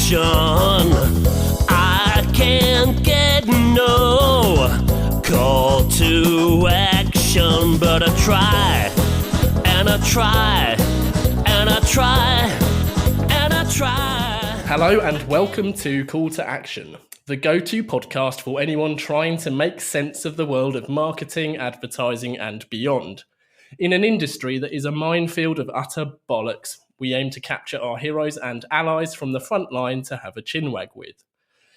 action. I can't get no call to action, but I try, and I try, and I try, and I try. Hello and welcome to Call to Action, the go-to podcast for anyone trying to make sense of the world of marketing, advertising and beyond. In an industry that is a minefield of utter bollocks, we aim to capture our heroes and allies from the front line to have a chinwag with.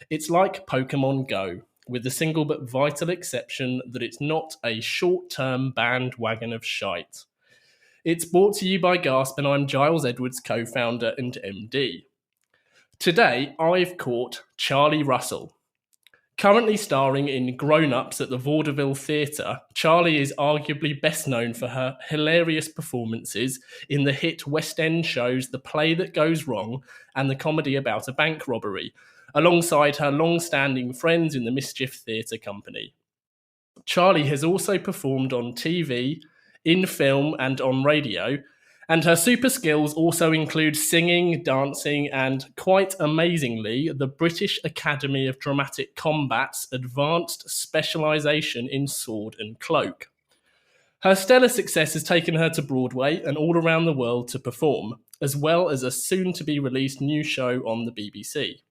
It's like Pokemon Go, with the single but vital exception that it's not a short-term bandwagon of shite. It's brought to you by Gasp, and I'm Giles Edwards, co-founder and MD. Today, I've caught Charlie Russell. Currently starring in Groan at the Vaudeville Theatre, Charlie is arguably best known for her hilarious performances in the hit West End shows The Play That Goes Wrong and the comedy about a bank robbery, alongside her long-standing friends in the Mischief Theatre company. Charlie has also performed on TV, in film and on radio, and her super skills also include singing, dancing, and, quite amazingly, the British Academy of Dramatic Combat's advanced specialisation in sword and cloak. Her stellar success has taken her to Broadway and all around the world to perform, as well as a soon-to-be-released new show on the BBC.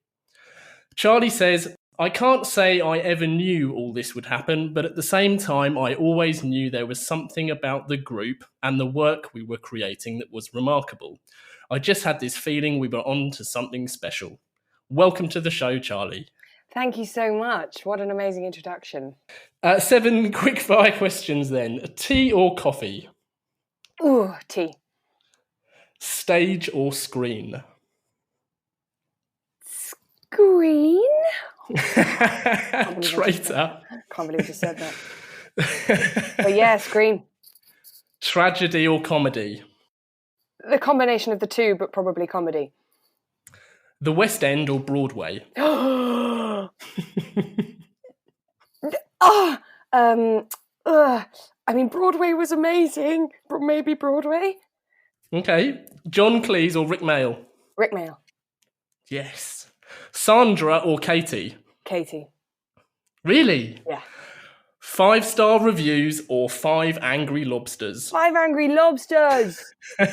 Charlie says, "I can't say I ever knew all this would happen, but at the same time, I always knew there was something about the group and the work we were creating that was remarkable. I just had this feeling we were on to something special." Welcome to the show, Charlie. Thank you so much. What an amazing introduction. 7 quick-fire questions then. Tea or coffee? Ooh, tea. Stage or screen? Green? Traitor. Can't believe you said that. But yeah, screen. Tragedy or comedy? The combination of the two, but probably comedy. The West End or Broadway? I mean, Broadway was amazing, but maybe Broadway. Okay. John Cleese or Rick Mayall? Rick Mayall. Yes. Sandra or Katie? Katie. Really? Yeah. 5-star reviews or 5 angry lobsters? 5 angry lobsters. I'm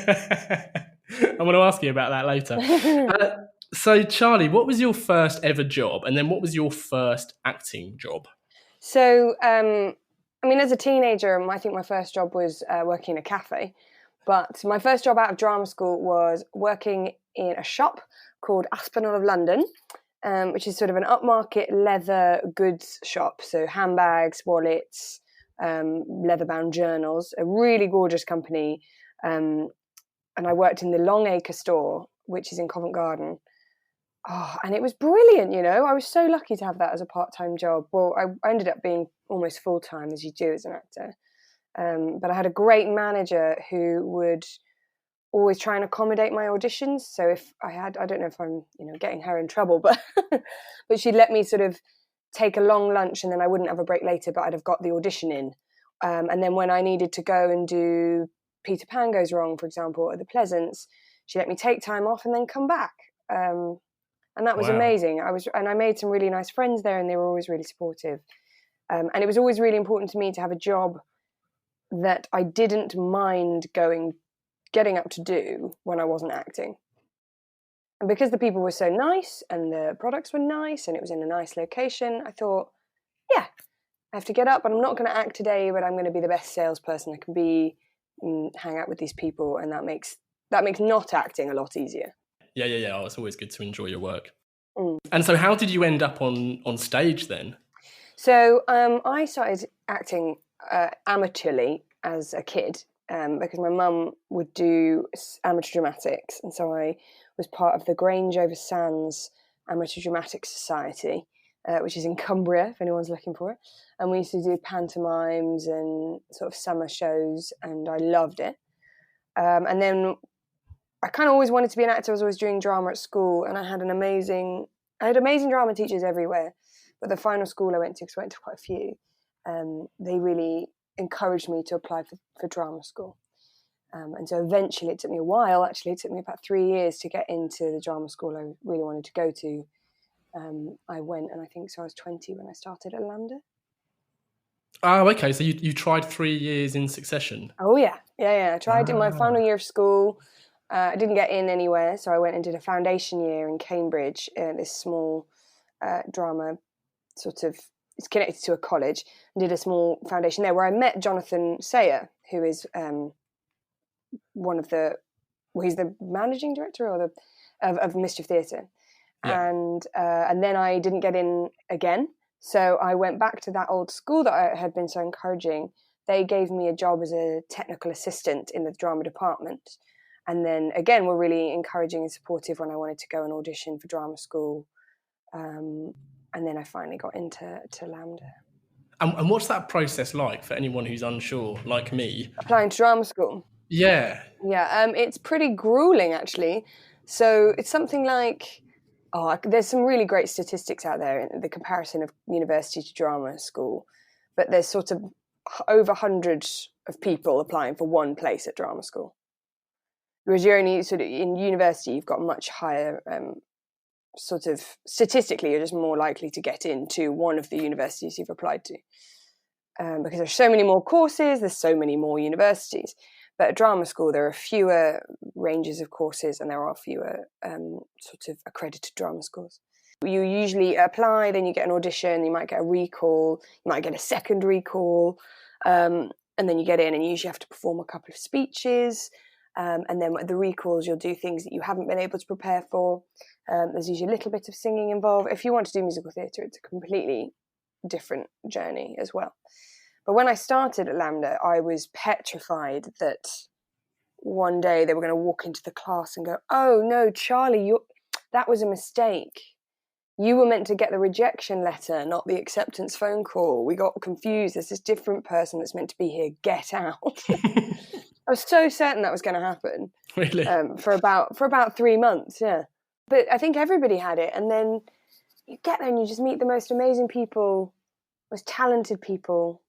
going to ask you about that later. So, Charlie, what was your first ever job? And then what was your first acting job? So, I mean, as a teenager, I think my first job was working in a cafe. But my first job out of drama school was working in a shop called Aspinall of London, which is sort of an upmarket leather goods shop. So handbags, wallets, leather-bound journals, a really gorgeous company. And I worked in the Longacre store, which is in Covent Garden. Oh, and it was brilliant, you know. I was so lucky to have that as a part-time job. Well, I ended up being almost full-time, as you do as an actor. But I had a great manager who would always try and accommodate my auditions. So if I don't know if I'm, getting her in trouble, but but she'd let me sort of take a long lunch and then I wouldn't have a break later, but I'd have got the audition in. And then when I needed to go and do Peter Pan Goes Wrong, for example, at the Pleasance, she let me take time off and then come back. And that was amazing. I made some really nice friends there and they were always really supportive. And it was always really important to me to have a job that I didn't mind getting up to do when I wasn't acting. And because the people were so nice and the products were nice and it was in a nice location, I thought, yeah, I have to get up and I'm not going to act today, but I'm going to be the best salesperson I can be and hang out with these people. And that makes not acting a lot easier. Yeah. Oh, it's always good to enjoy your work. And so how did you end up on stage then? So I started acting amateurly as a kid because my mum would do amateur dramatics, and so I was part of the Grange over Sands Amateur Dramatic Society, which is in Cumbria if anyone's looking for it, and we used to do pantomimes and sort of summer shows, and I loved it. And then I kind of always wanted to be an actor. I was always doing drama at school, and I had amazing drama teachers everywhere, but the final school I went to, because I went to quite a few, they really encouraged me to apply for drama school. And so eventually, it took me a while, actually. It took me about 3 years to get into the drama school I really wanted to go to. I went, and I was 20 when I started at LAMDA. Oh, okay. So you tried 3 years in succession? Oh, yeah. I tried in my final year of school. I didn't get in anywhere, so I went and did a foundation year in Cambridge, this small drama sort of, it's connected to a college, and did a small foundation there where I met Jonathan Sayer, who is he's the managing director of Mischief Theatre. Yeah. And then I didn't get in again. So I went back to that old school that I had been so encouraging. They gave me a job as a technical assistant in the drama department. And then again, were really encouraging and supportive when I wanted to go and audition for drama school. And then I finally got into LAMDA. And what's that process like for anyone who's unsure, like me? Applying to drama school? Yeah. Yeah, it's pretty grueling, actually. So it's something like, there's some really great statistics out there in the comparison of university to drama school. But there's sort of over 100 of people applying for one place at drama school. Whereas you're only sort of in university, you've got much higher sort of statistically, you're just more likely to get into one of the universities you've applied to. Because there's so many more courses, there's so many more universities. But at drama school, there are fewer ranges of courses and there are fewer sort of accredited drama schools. You usually apply, then you get an audition, you might get a recall, you might get a second recall, and then you get in and you usually have to perform a couple of speeches. And then at the recalls, you'll do things that you haven't been able to prepare for. There's usually a little bit of singing involved. If you want to do musical theatre, it's a completely different journey as well. But when I started at LAMDA, I was petrified that one day they were going to walk into the class and go, "Oh, no, Charlie, that was a mistake. You were meant to get the rejection letter, not the acceptance phone call. We got confused. There's this different person that's meant to be here. Get out." I was so certain that was going to happen. Really? For about 3 months, yeah. But I think everybody had it. And then you get there and you just meet the most amazing people, most talented people.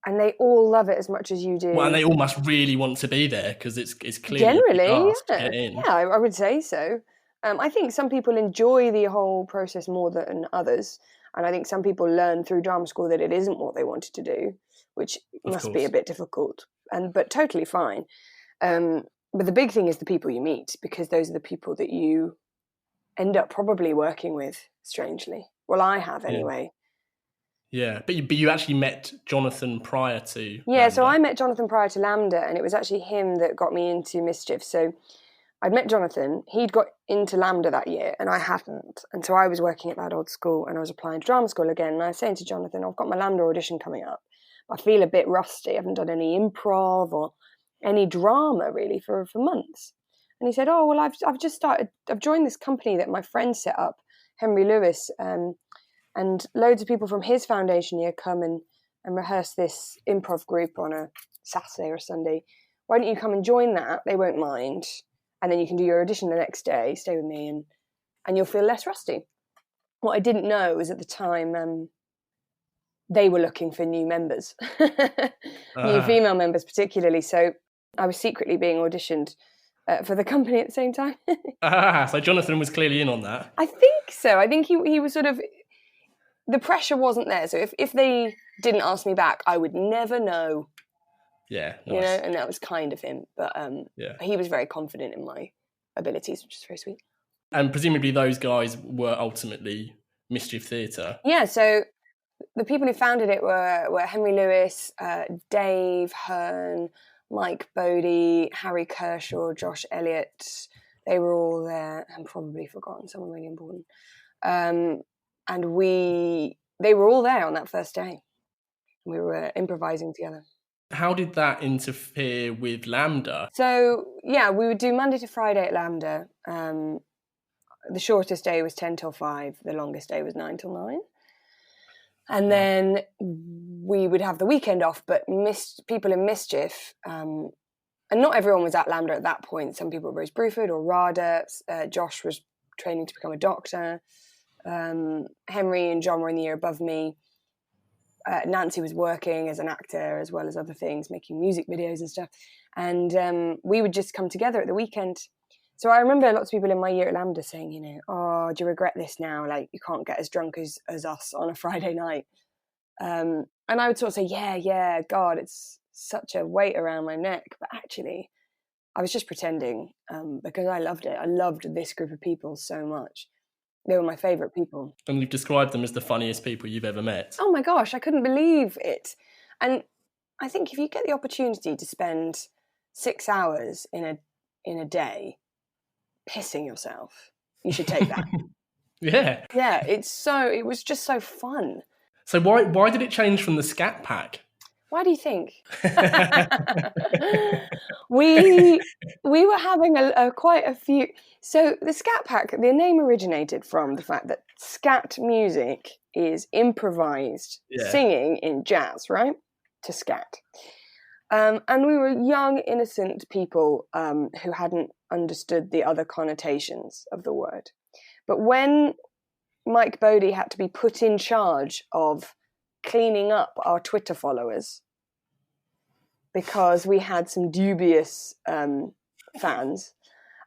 And they all love it as much as you do. Well, and they all must really want to be there because it's clearly generally, a task yeah. to get in. Yeah, I would say so. I think some people enjoy the whole process more than others, and I think some people learn through drama school that it isn't what they wanted to do, which must be a bit difficult, but totally fine. But the big thing is the people you meet, because those are the people that you end up probably working with. Strangely, well, I have anyway. Yeah, but you actually met Jonathan prior to Yeah, LAMDA. so I met Jonathan prior to LAMDA, and it was actually him that got me into Mischief. So I'd met Jonathan, he'd got into LAMDA that year, and I hadn't. And so I was working at that old school, and I was applying to drama school again, and I was saying to Jonathan, "I've got my LAMDA audition coming up. I feel a bit rusty. I haven't done any improv or any drama, really, for months." And he said, "Oh, well, I've joined this company that my friend set up, Henry Lewis, and loads of people from his foundation year come and rehearse this improv group on a Saturday or Sunday. Why don't you come and join that? They won't mind. And then you can do your audition the next day, stay with me, and you'll feel less rusty." What I didn't know was at the time they were looking for new members, new female members particularly. So I was secretly being auditioned for the company at the same time. So Jonathan was clearly in on that. I think so. I think he was sort of... The pressure wasn't there. So if they didn't ask me back, I would never know. Yeah, nice. You know, and that was kind of him. But he was very confident in my abilities, which is very sweet. And presumably those guys were ultimately Mischief Theatre. Yeah, so the people who founded it were Henry Lewis, Dave Hearn, Mike Bodie, Harry Kershaw, Josh Elliott. They were all there. I'm probably forgotten someone really important. And they were all there on that first day. We were improvising together. How did that interfere with LAMDA? So, yeah, we would do Monday to Friday at LAMDA. The shortest day was 10 till 5. The longest day was 9 till 9. And then we would have the weekend off, but people in Mischief, and not everyone was at LAMDA at that point. Some people were Rose Bruford or RADA. Josh was training to become a doctor. Henry and John were in the year above me. Nancy was working as an actor as well as other things, making music videos and stuff. And we would just come together at the weekend. So I remember lots of people in my year at Lambda saying, you know, oh, do you regret this now? Like, you can't get as drunk as us on a Friday night. And I would sort of say, yeah, God, it's such a weight around my neck. But actually, I was just pretending because I loved it. I loved this group of people so much. They were my favourite people. And you've described them as the funniest people you've ever met. Oh my gosh, I couldn't believe it. And I think if you get the opportunity to spend 6 hours in a day pissing yourself, you should take that. Yeah. Yeah, it was just so fun. So why did it change from the Scat Pack? Why do you think? we were having quite a few. So the Scat Pack, the name originated from the fact that scat music is improvised singing in jazz, right? To scat. And we were young, innocent people who hadn't understood the other connotations of the word. But when Mike Bodie had to be put in charge of cleaning up our Twitter followers because we had some dubious fans,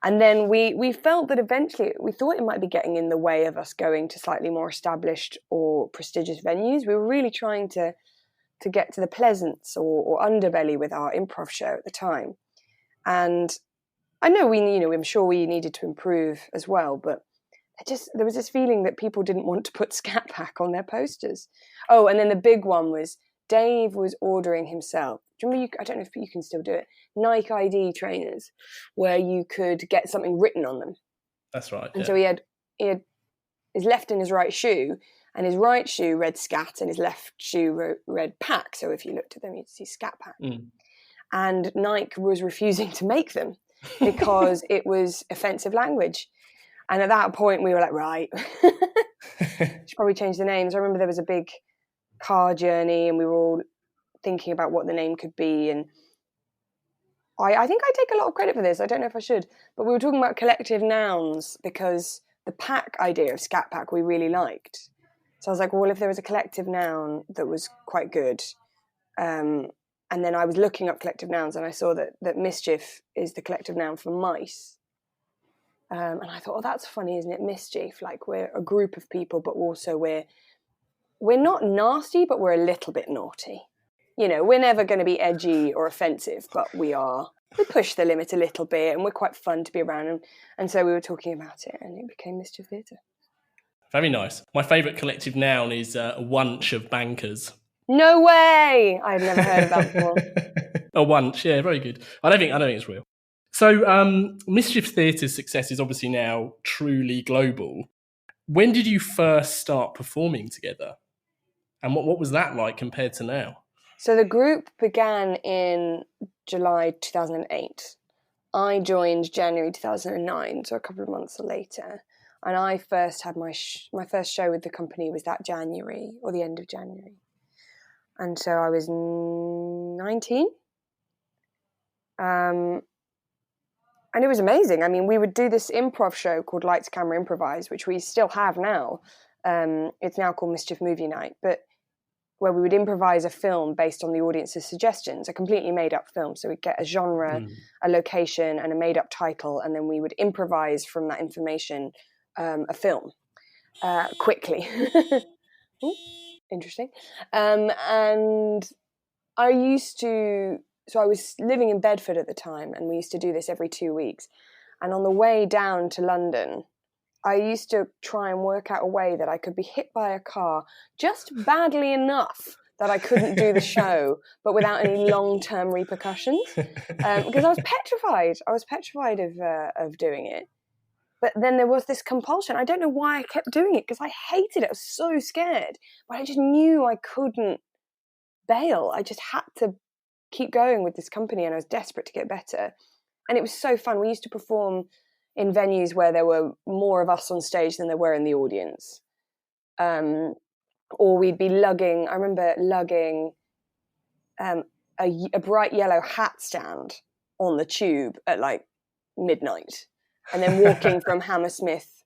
and then we felt that eventually we thought it might be getting in the way of us going to slightly more established or prestigious venues. We were really trying to get to the Pleasance or Underbelly with our improv show at the time. And I know I'm sure we needed to improve as well, but there was this feeling that people didn't want to put Scat Pack on their posters. Oh, and then the big one was Dave was ordering himself. Do you remember, I don't know if you can still do it, Nike ID trainers, where you could get something written on them. That's right. And so he had his left and his right shoe, and his right shoe read Scat and his left shoe read Pack. So if you looked at them, you'd see Scat Pack. And Nike was refusing to make them because it was offensive language. And at that point, we were like, right, should probably change the names. I remember there was a big car journey and we were all thinking about what the name could be. And I think I take a lot of credit for this. I don't know if I should. But we were talking about collective nouns because the pack idea of Scat Pack we really liked. So I was like, well, if there was a collective noun that was quite good. And then I was looking up collective nouns and I saw that mischief is the collective noun for mice. And I thought, oh, that's funny, isn't it? Mischief, like we're a group of people, but also we're not nasty, but we're a little bit naughty. You know, we're never going to be edgy or offensive, but we push the limit a little bit and we're quite fun to be around. And so we were talking about it and it became Mischief Theatre. Very nice. My favourite collective noun is a wunch of bankers. No way! I've never heard of that before. A wunch, yeah, very good. I don't think it's real. So Mischief Theatre's success is obviously now truly global. When did you first start performing together? And what was that like compared to now? So the group began in July 2008. I joined January 2009, so a couple of months later. And I first had my first show with the company was that January or the end of January. And so I was 19. And it was amazing. I mean, we would do this improv show called Lights, Camera, Improvise, which we still have now. It's now called Mischief Movie Night, but where we would improvise a film based on the audience's suggestions, a completely made-up film. So we'd get a genre, a location, and a made-up title, and then we would improvise from that information a film quickly. Ooh, interesting. And I was living in Bedford at the time, and we used to do this every 2 weeks. And on the way down to London, I used to try and work out a way that I could be hit by a car just badly enough that I couldn't do the show, but without any long-term repercussions. Because I was petrified. I was petrified of doing it. But then there was this compulsion. I don't know why I kept doing it, because I hated it. I was so scared. But I just knew I couldn't bail. I just had to keep going with this company, and I was desperate to get better. And it was so fun. We used to perform in venues where there were more of us on stage than there were in the audience. Or we'd be lugging, I remember lugging a bright yellow hat stand on the tube at like midnight, and then walking from Hammersmith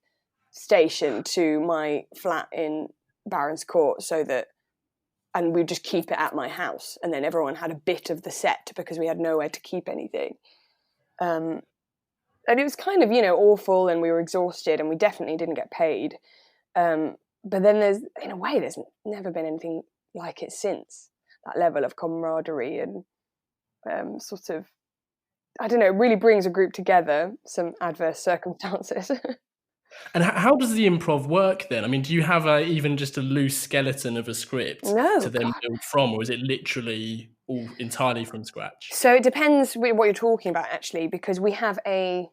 station to my flat in Barons Court so that and we'd just keep it at my house, and then everyone had a bit of the set because we had nowhere to keep anything. And it was kind of, awful, and we were exhausted, and we definitely didn't get paid. But then there's never been anything like it since. That level of camaraderie and sort of, I don't know, it really brings a group together, some adverse circumstances. And how does the improv work then? I mean, do you have even just a loose skeleton of a script to then build from, or is it literally all entirely from scratch? So it depends what you're talking about, actually, because we have an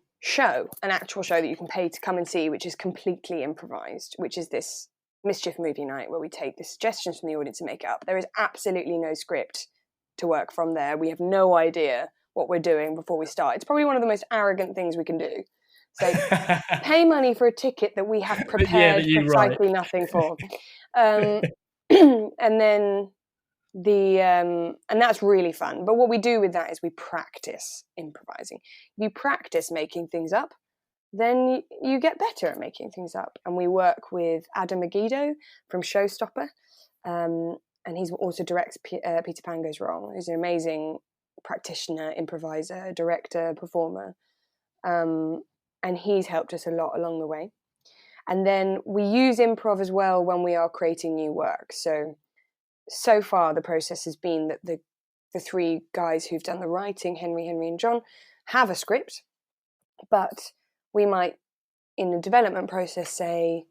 actual show that you can pay to come and see, which is completely improvised, which is this Mischief movie night where we take the suggestions from the audience and make it up. There is absolutely no script to work from there. We have no idea what we're doing before we start. It's probably one of the most arrogant things we can do. So pay money for a ticket that we have prepared precisely nothing for. And then and that's really fun. But what we do with that is we practice improvising. If you practice making things up, then you get better at making things up. And we work with Adam Megiddo from Showstopper. And he also directs Peter Pan Goes Wrong. He's an amazing practitioner, improviser, director, performer. And he's helped us a lot along the way. And then we use improv as well when we are creating new work. So far, the process has been that the three guys who've done the writing, Henry, and John, have a script, but we might, in the development process, say,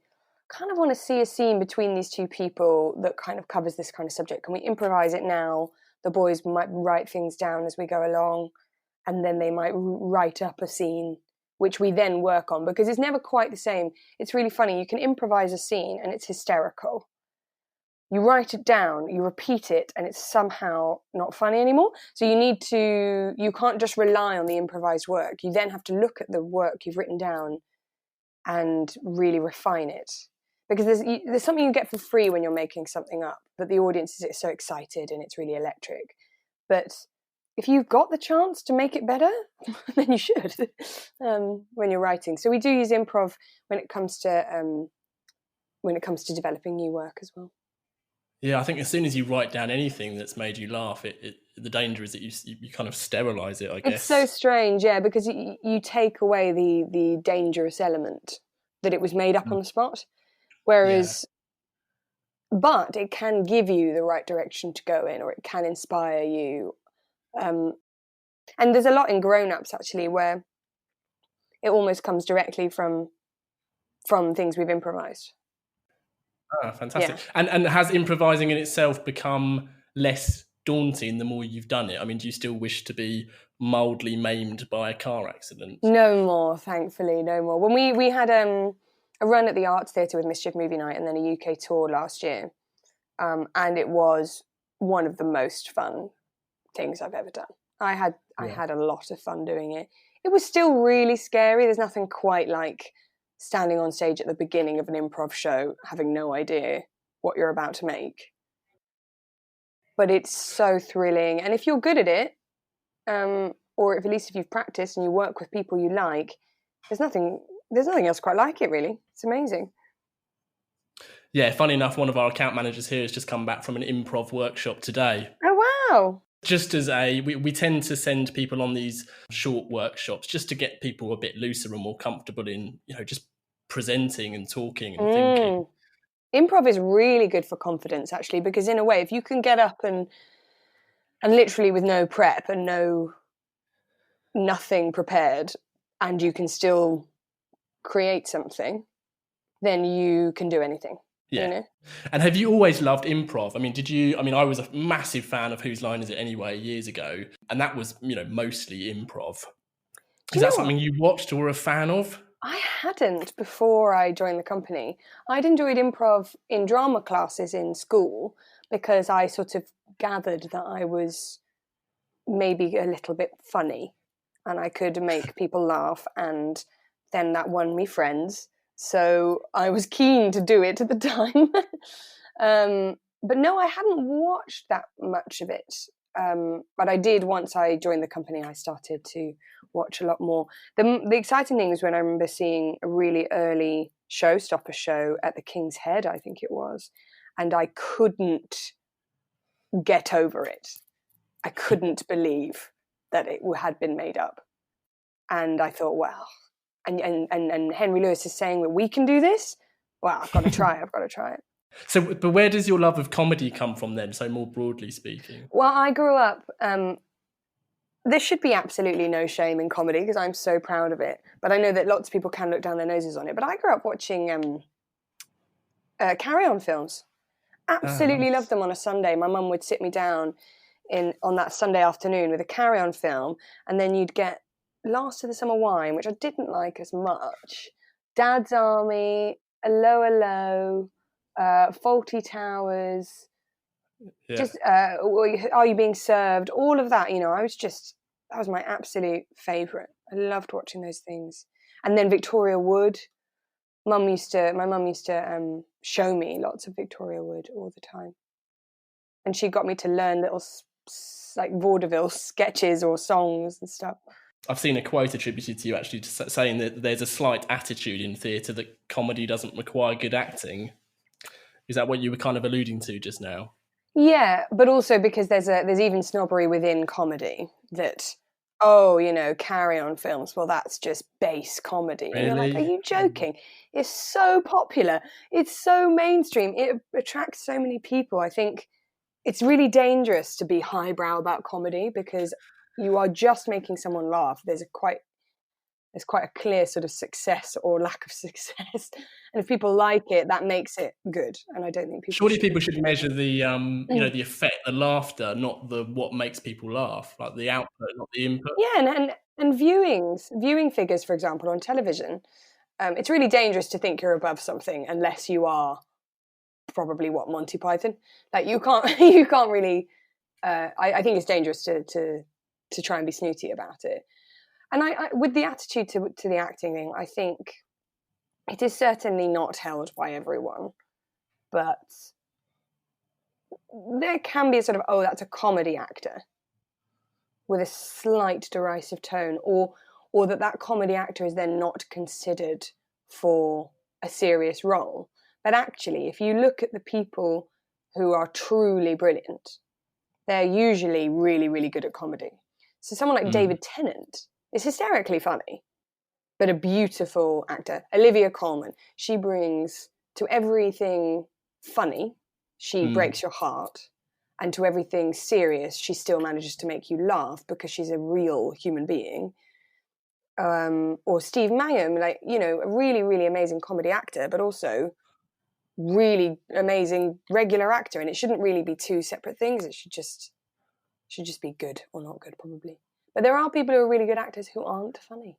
kind of want to see a scene between these two people that kind of covers this kind of subject. Can we improvise it now? The boys might write things down as we go along, and then they might write up a scene, which we then work on, because it's never quite the same. It's really funny. You can improvise a scene and it's hysterical. You write it down, you repeat it, and it's somehow not funny anymore. So you can't just rely on the improvised work. You then have to look at the work you've written down and really refine it. Because there's something you get for free when you're making something up, but the audience is so excited and it's really electric. But if you've got the chance to make it better, then you should when you're writing. So we do use improv when it comes to developing new work as well. Yeah, I think as soon as you write down anything that's made you laugh, the danger is that you kind of sterilise it, I guess. It's so strange, yeah, because you take away the dangerous element that it was made up on the spot. Whereas, but it can give you the right direction to go in, or it can inspire you. And there's a lot in grown-ups, actually, where it almost comes directly from things we've improvised. Ah, fantastic. Yeah. And has improvising in itself become less daunting the more you've done it? I mean, do you still wish to be mildly maimed by a car accident? No more, thankfully, no more. When we had a run at the Arts Theatre with Mischief Movie Night and then a UK tour last year, and it was one of the most fun things I've ever done. I had a lot of fun doing it. It was still really scary. There's nothing quite like standing on stage at the beginning of an improv show, having no idea what you're about to make. But it's so thrilling. And if you're good at it, or at least if you've practiced and you work with people you like, there's nothing else quite like it, really. It's amazing. Yeah, funny enough, one of our account managers here has just come back from an improv workshop today. Oh, wow. Just as we tend to send people on these short workshops just to get people a bit looser and more comfortable in, just presenting and talking and thinking. Improv is really good for confidence, actually, because in a way, if you can get up and literally with no prep and nothing prepared, and you can still create something, then you can do anything. Yeah. And have you always loved improv? I mean, I was a massive fan of Whose Line Is It Anyway years ago, and that was, mostly improv. Is that something you watched or were a fan of? I hadn't before I joined the company. I'd enjoyed improv in drama classes in school because I sort of gathered that I was maybe a little bit funny and I could make people laugh, and then that won me friends. So I was keen to do it at the time. But no, I hadn't watched that much of it. But I did once I joined the company. I started to watch a lot more. The exciting thing was when I remember seeing a really early Showstopper show at the King's Head, I think it was, and I couldn't get over it. I couldn't believe that it had been made up. And I thought, wow. And Henry Lewis is saying that we can do this? Well, I've got to try it. So, but where does your love of comedy come from then, so more broadly speaking? Well, I grew up... there should be absolutely no shame in comedy because I'm so proud of it. But I know that lots of people can look down their noses on it. But I grew up watching carry-on films. Absolutely loved them on a Sunday. My mum would sit me down on that Sunday afternoon with a carry-on film, and then you'd get Last of the Summer Wine, which I didn't like as much, Dad's Army, Allo, Faulty Towers, just Are You Being Served? All of that, that was my absolute favourite. I loved watching those things. And then Victoria Wood. My mum used to show me lots of Victoria Wood all the time. And she got me to learn little like vaudeville sketches or songs and stuff. I've seen a quote attributed to you actually saying that there's a slight attitude in theatre that comedy doesn't require good acting. Is that what you were kind of alluding to just now? Yeah, but also because there's even snobbery within comedy that, carry-on films, well, that's just base comedy. Really? And you're like, are you joking? It's so popular. It's so mainstream. It attracts so many people. I think it's really dangerous to be highbrow about comedy because you are just making someone laugh. There's quite a clear sort of success or lack of success. And if people like it, that makes it good. And I don't think people Surely people should measure the the effect, the laughter, not the what makes people laugh, like the output, not the input. Yeah, and viewing figures, for example, on television, it's really dangerous to think you're above something unless you are probably Monty Python. Like you can't really I think it's dangerous to try and be snooty about it. And I with the attitude to the acting thing, I think it is certainly not held by everyone, but there can be a sort of, that's a comedy actor with a slight derisive tone, or that comedy actor is then not considered for a serious role. But actually, if you look at the people who are truly brilliant, they're usually really, really good at comedy. So someone like David Tennant is hysterically funny, but a beautiful actor. Olivia Colman, she brings to everything funny, she breaks your heart, and to everything serious, she still manages to make you laugh because she's a real human being. Or Steve Mangum, a really, really amazing comedy actor, but also really amazing regular actor. And it shouldn't really be two separate things. It should just be good or not good, probably. But there are people who are really good actors who aren't funny.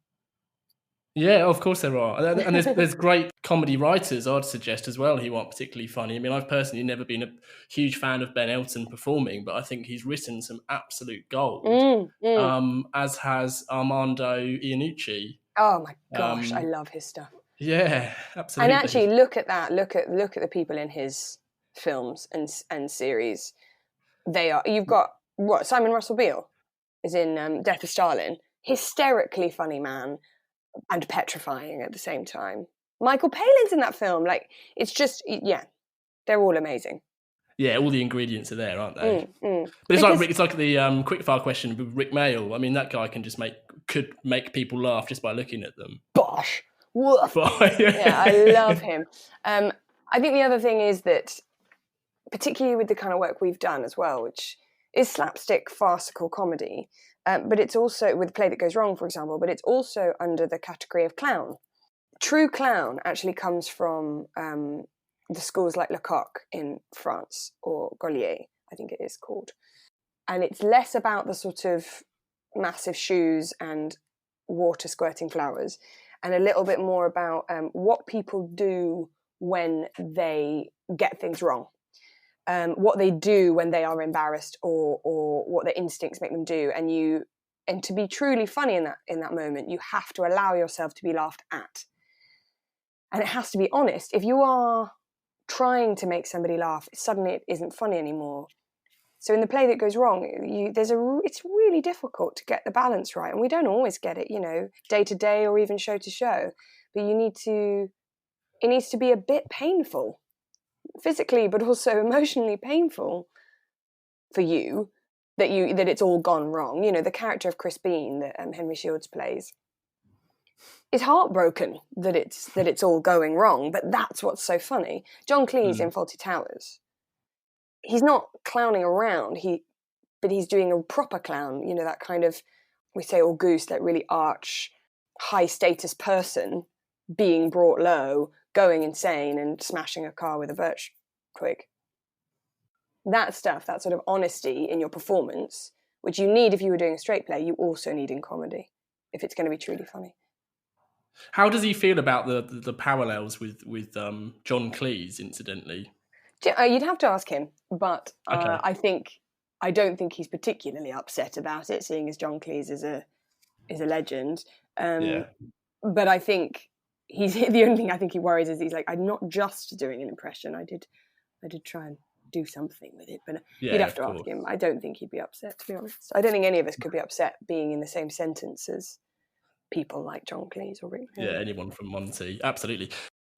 Yeah, of course there are. And there's great comedy writers, I'd suggest, as well, who aren't particularly funny. I mean, I've personally never been a huge fan of Ben Elton performing, but I think he's written some absolute gold, as has Armando Iannucci. Oh my gosh, I love his stuff. Yeah, absolutely. And actually, look at that. Look at the people in his films and series. You've got, Simon Russell Beale is in Death of Stalin. Hysterically funny man. And petrifying at the same time. Michael Palin's in that film. It's just, they're all amazing. Yeah, all the ingredients are there, aren't they? But it's like the quickfire question with Rick Mayall. I mean, that guy could make people laugh just by looking at them. Bosh! Woof! Yeah, I love him. I think the other thing is that, particularly with the kind of work we've done as well, which is slapstick, farcical comedy, but it's also with Play That Goes Wrong, for example, but it's also under the category of clown. True clown actually comes from the schools like Lecoq in France, or Gaulier, I think it is called. And it's less about the sort of massive shoes and water squirting flowers, and a little bit more about what people do when they get things wrong. What they do when they are embarrassed, or what their instincts make them do, and to be truly funny in that moment, you have to allow yourself to be laughed at, and it has to be honest. If you are trying to make somebody laugh, suddenly it isn't funny anymore. So in the Play That Goes Wrong, it's really difficult to get the balance right, and we don't always get it, day to day or even show to show. But it needs to be a bit painful. Physically, but also emotionally painful for you that it's all gone wrong. You know, the character of Chris Bean that Henry Shields plays is heartbroken that it's all going wrong, but that's what's so funny. John Cleese in Fawlty Towers, he's not clowning around, but he's doing a proper clown, you know, that kind of, we say Auguste, that really arch, high status person being brought low, going insane and smashing a car with a birch twig. That stuff, that sort of honesty in your performance, which you need if you were doing a straight play, you also need in comedy, if it's going to be truly funny. How does he feel about the parallels with John Cleese, incidentally? You'd have to ask him, but Okay. I don't think he's particularly upset about it, seeing as John Cleese is a legend. Yeah. But I think the only thing I think he worries is he's like, I'm not just doing an impression. I did try and do something with it, but you'd have to ask him. I don't think he'd be upset, to be honest. I don't think any of us could be upset being in the same sentence as people like John Cleese or Rick. Yeah, anyone from Monty, absolutely.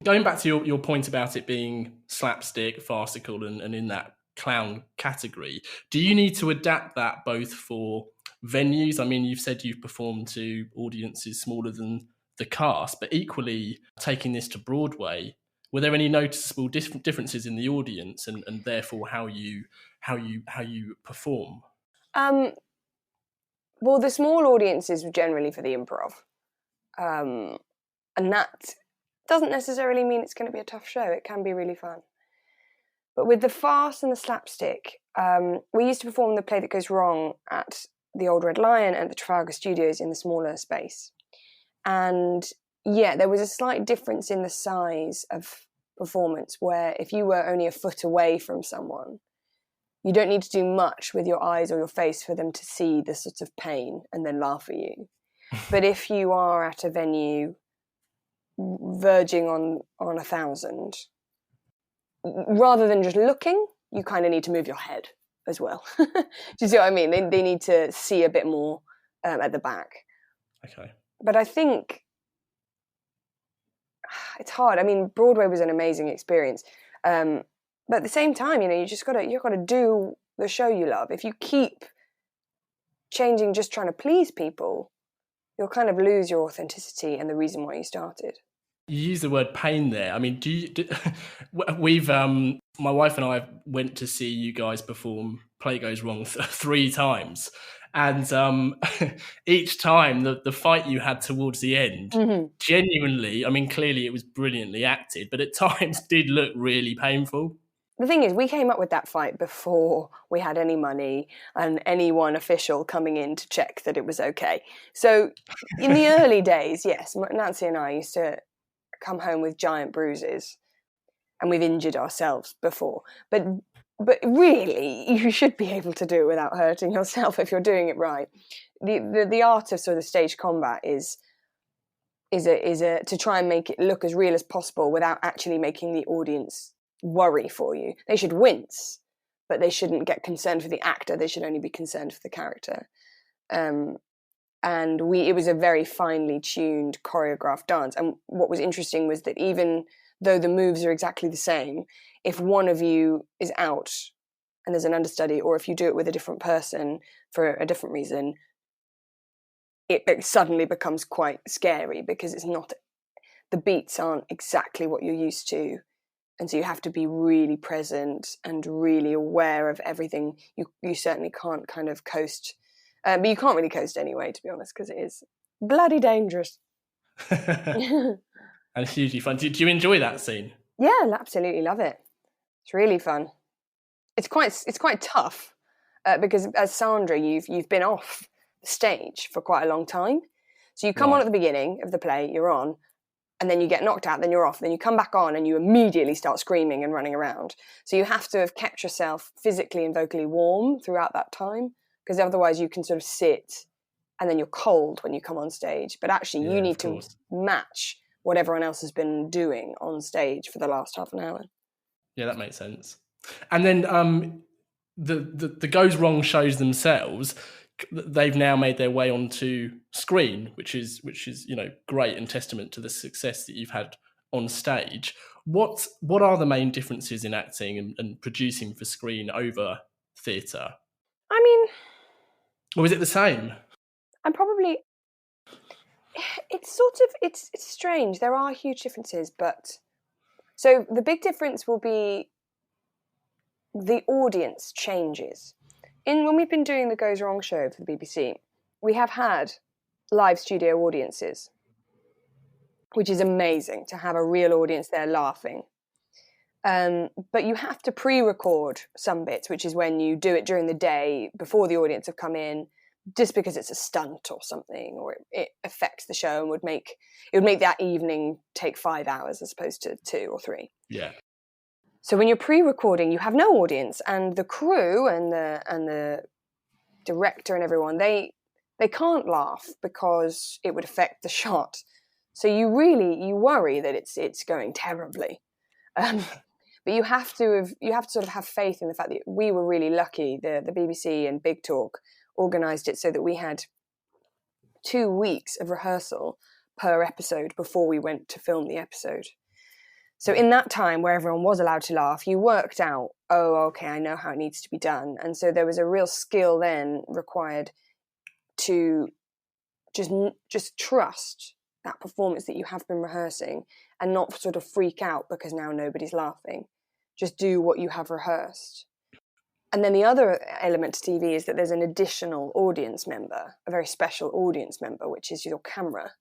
Going back to your point about it being slapstick, farcical, and in that clown category, do you need to adapt that both for venues? I mean, you've said you've performed to audiences smaller than the cast, but equally taking this to Broadway, were there any noticeable differences in the audience and therefore how you perform? Well, the small audiences were generally for the improv. And that doesn't necessarily mean it's going to be a tough show. It can be really fun. But with the farce and the slapstick, we used to perform the play that goes wrong at the Old Red Lion and the Trafalgar Studios in the smaller space. And yeah, there was a slight difference in the size of performance where if you were only a foot away from someone, you don't need to do much with your eyes or your face for them to see the sort of pain and then laugh at you. But if you are at a venue verging on 1,000, rather than just looking, you kind of need to move your head as well. Do you see what I mean? They need to see a bit more at the back. Okay. But I think it's hard. I mean, Broadway was an amazing experience. But at the same time, you know, you've got to do the show you love. If you keep changing just trying to please people, you'll kind of lose your authenticity and the reason why you started. You use the word pain there. I mean, we've my wife and I went to see you guys perform Play Goes Wrong 3 times, and each time the fight you had towards the end, genuinely, I mean, clearly it was brilliantly acted, but at times did look really painful. The thing is, we came up with that fight before we had any money and any one official coming in to check that it was okay. So in the early days, yes, Nancy and I used to come home with giant bruises, and we've injured ourselves before. But really, you should be able to do it without hurting yourself if you're doing it right. The art of sort of stage combat is to try and make it look as real as possible without actually making the audience worry for you. They should wince, but they shouldn't get concerned for the actor. They should only be concerned for the character. And it was a very finely tuned, choreographed dance. And what was interesting was that even though the moves are exactly the same, if one of you is out and there's an understudy, or if you do it with a different person for a different reason, it suddenly becomes quite scary because the beats aren't exactly what you're used to. And so you have to be really present and really aware of everything. You certainly can't kind of coast. But you can't really coast anyway, to be honest, because it is bloody dangerous. And hugely fun. Did you enjoy that scene? Yeah, I absolutely love it. It's really fun. It's quite tough because as Sandra, you've been off the stage for quite a long time. So you come on at the beginning of the play, you're on, and then you get knocked out, then you're off, then you come back on and you immediately start screaming and running around. So you have to have kept yourself physically and vocally warm throughout that time, because otherwise you can sort of sit and then you're cold when you come on stage. But actually you need to match what everyone else has been doing on stage for the last half an hour. Yeah, that makes sense. And then the Goes Wrong shows themselves, they've now made their way onto screen, which is great and testament to the success that you've had on stage. What are the main differences in acting and producing for screen over theatre? I mean, Or is it the same? I'm probably... It's sort of... It's strange. There are huge differences, but... So the big difference will be the audience changes. When we've been doing the Goes Wrong show for the BBC, we have had live studio audiences, which is amazing to have a real audience there laughing. But you have to pre-record some bits, which is when you do it during the day before the audience have come in, just because it's a stunt or something, or it affects the show and would make that evening take 5 hours as opposed to 2 or 3. Yeah. So when you're pre-recording, you have no audience, and the crew and the director and everyone, they can't laugh because it would affect the shot. So you worry that it's going terribly. But you have to sort of have faith in the fact that we were really lucky. The BBC and Big Talk organised it so that we had 2 weeks of rehearsal per episode before we went to film the episode. So in that time where everyone was allowed to laugh, you worked out, oh, okay, I know how it needs to be done. And so there was a real skill then required to just trust that performance that you have been rehearsing and not sort of freak out because now nobody's laughing. Just do what you have rehearsed. And then the other element to TV is that there's an additional audience member, a very special audience member, which is your camera.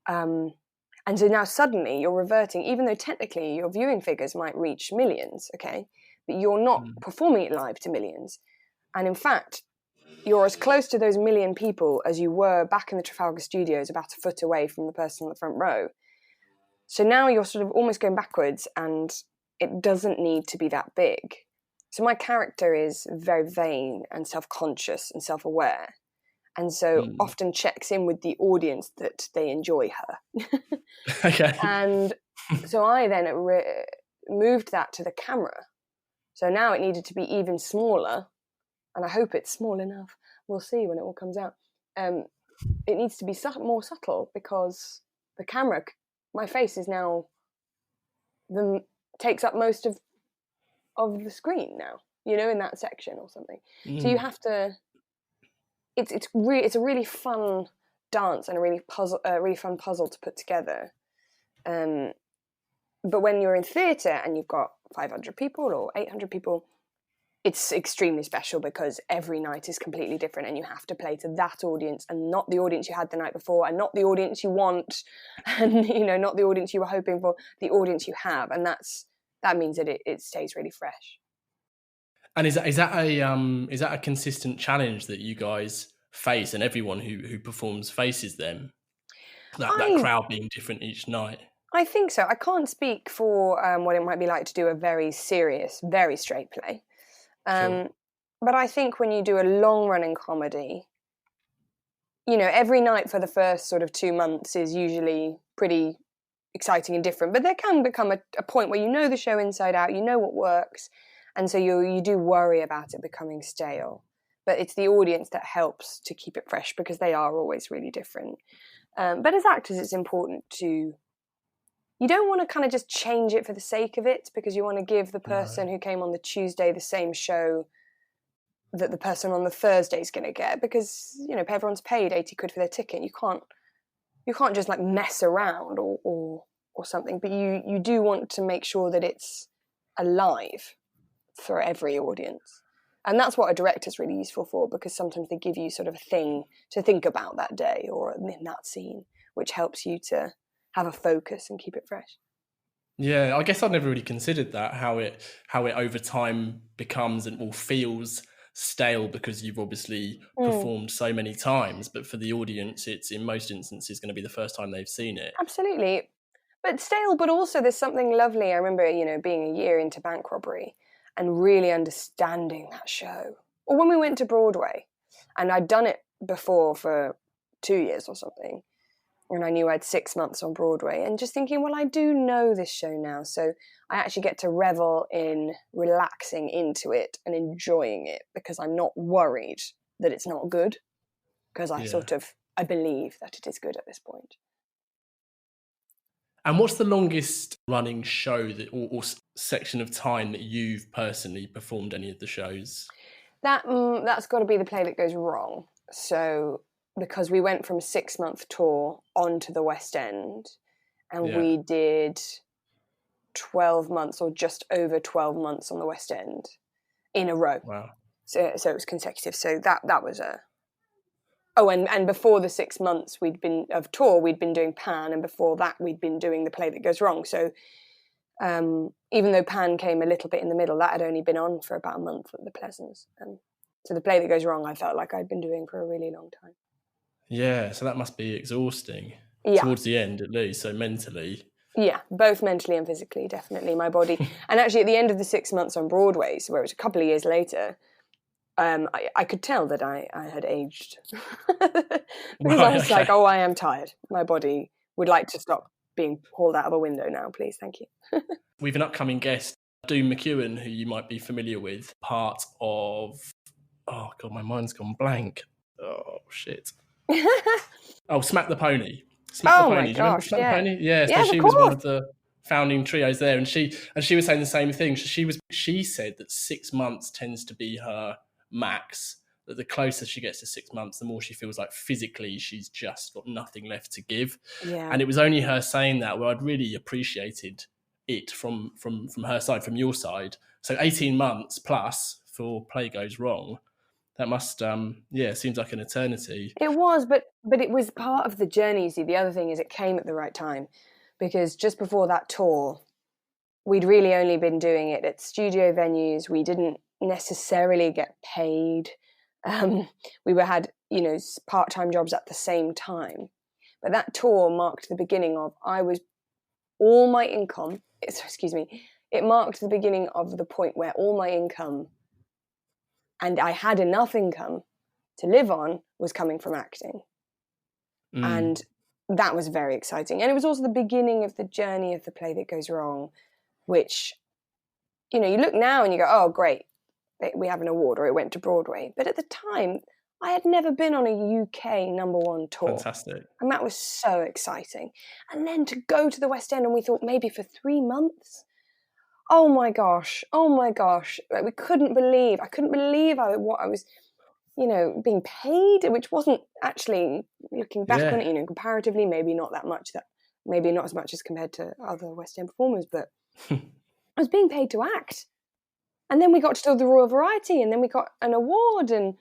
And so now suddenly you're reverting, even though technically your viewing figures might reach millions, okay, but you're not performing it live to millions. And in fact, you're as close to those million people as you were back in the Trafalgar Studios, about a foot away from the person on the front row. So now you're sort of almost going backwards, and it doesn't need to be that big. So my character is very vain and self-conscious and self-aware, and so often checks in with the audience that they enjoy her. Okay. And so I then moved that to the camera. So now it needed to be even smaller, and I hope it's small enough. We'll see when it all comes out. It needs to be more subtle because the camera, my face is now takes up most of the screen now, in that section or something. So you have to... It's a really fun dance and a really fun puzzle to put together. But when you're in theatre and you've got 500 people or 800 people, it's extremely special because every night is completely different and you have to play to that audience and not the audience you had the night before and not the audience you want and, not the audience you were hoping for, the audience you have. And that means that it stays really fresh. And is that a consistent challenge that you guys face and everyone who performs faces them? That crowd being different each night? I think so. I can't speak for what it might be like to do a very serious, very straight play. Sure. But I think when you do a long-running comedy, every night for the first sort of 2 months is usually pretty exciting and different. But there can become a point where you know the show inside out, you know what works, and so you do worry about it becoming stale. But it's the audience that helps to keep it fresh because they are always really different. But as actors, it's important to... You don't want to kind of just change it for the sake of it because you want to give the person who came on the Tuesday the same show that the person on the Thursday is going to get because, everyone's paid 80 quid for their ticket. You can't just like mess around or something, but you do want to make sure that it's alive for every audience. And that's what a director's really useful for because sometimes they give you sort of a thing to think about that day or in that scene, which helps you to have a focus and keep it fresh. Yeah, I guess I've never really considered that, how it over time becomes and all feels stale because you've obviously performed so many times, but for the audience it's in most instances going to be the first time they've seen it. Absolutely. But stale, but also there's something lovely. I remember, being a year into Bank Robbery and really understanding that show. Or when we went to Broadway, and I'd done it before for 2 years or something, and I knew I had 6 months on Broadway, and just thinking, well, I do know this show now, so I actually get to revel in relaxing into it and enjoying it because I'm not worried that it's not good, because I believe that it is good at this point. And what's the longest running show or section of time that you've personally performed any of the shows? That's got to be The Play That Goes Wrong. So because we went from a 6-month tour onto the West End, and we did 12 months or just over 12 months on the West End in a row. Wow. So it was consecutive. So that was a... Oh, and before the 6 months of tour, we'd been doing Pan, and before that we'd been doing The Play That Goes Wrong. So even though Pan came a little bit in the middle, that had only been on for about a month at the Pleasance. So The Play That Goes Wrong, I felt like I'd been doing for a really long time. Yeah, so that must be exhausting. Yeah. Towards the end, at least, so mentally. Yeah, both mentally and physically, definitely. My body. And actually, at the end of the 6 months on Broadway, so where it was a couple of years later, I could tell that I had aged. Because I was like, I am tired. My body would like to stop being hauled out of a window now, please. Thank you. We've an upcoming guest, Doom McEwen, who you might be familiar with, part of... Oh, God, my mind's gone blank. Oh, shit. Smack the Pony. Smack the Pony. Do you remember Smack the Pony? Yeah, so she was one of the founding trios there, and she was saying the same thing. She said that 6 months tends to be her max, that the closer she gets to 6 months, the more she feels like physically she's just got nothing left to give. Yeah. And it was only her saying that where I'd really appreciated it from her side, from your side. So 18 months plus for Play Goes Wrong, that must seems like an eternity. It was, but it was part of the journey. You see, the other thing is it came at the right time, because just before that tour, we'd really only been doing it at studio venues. We didn't necessarily get paid. We had, part-time jobs at the same time. But that tour marked the beginning of, it marked the beginning of the point where all my income, and I had enough income to live on, was coming from acting. And that was very exciting. And it was also the beginning of the journey of The Play That Goes Wrong, which, you look now and you go, oh, great, we have an award, or it went to Broadway. But at the time, I had never been on a UK ¡1 tour. Fantastic. And that was so exciting. And then to go to the West End, and we thought maybe for 3 months. Oh my gosh. Like, I couldn't believe what I was, being paid, which wasn't actually, looking back on it, comparatively, maybe not as much as compared to other West End performers, but I was being paid to act. And then we got to do the Royal Variety, and then we got an award, and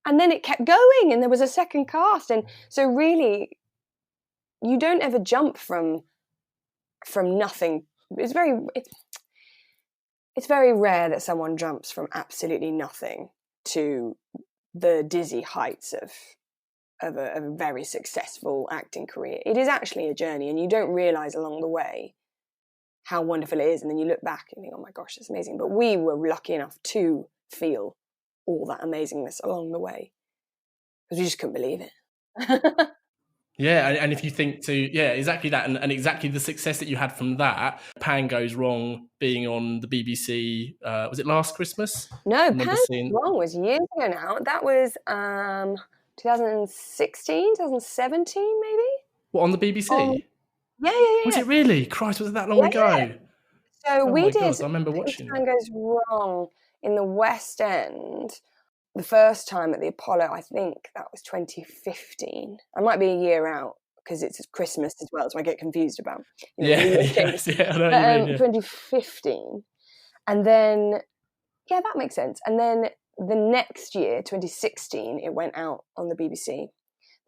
then it kept going, and there was a second cast. And so really, you don't ever jump from nothing. It's very rare that someone jumps from absolutely nothing to the dizzy heights of a very successful acting career. It is actually a journey, and you don't realise along the way how wonderful it is. And then you look back and think, oh my gosh, that's amazing. But we were lucky enough to feel all that amazingness along the way, because we just couldn't believe it. Yeah, and if you think exactly that, and exactly the success that you had from that, Pan Goes Wrong being on the BBC, was it last Christmas? No, Pan Goes Wrong was years ago now. That was 2016, 2017 maybe? What, on the BBC? Yeah. Was it really? Christ, was it that long ago? So we did. God, I remember watching Pan Goes Wrong in the West End. The first time at the Apollo, I think that was 2015. I might be a year out because it's Christmas as well, so I get confused about. I know what you mean, 2015, and then that makes sense. And then the next year, 2016, it went out on the BBC.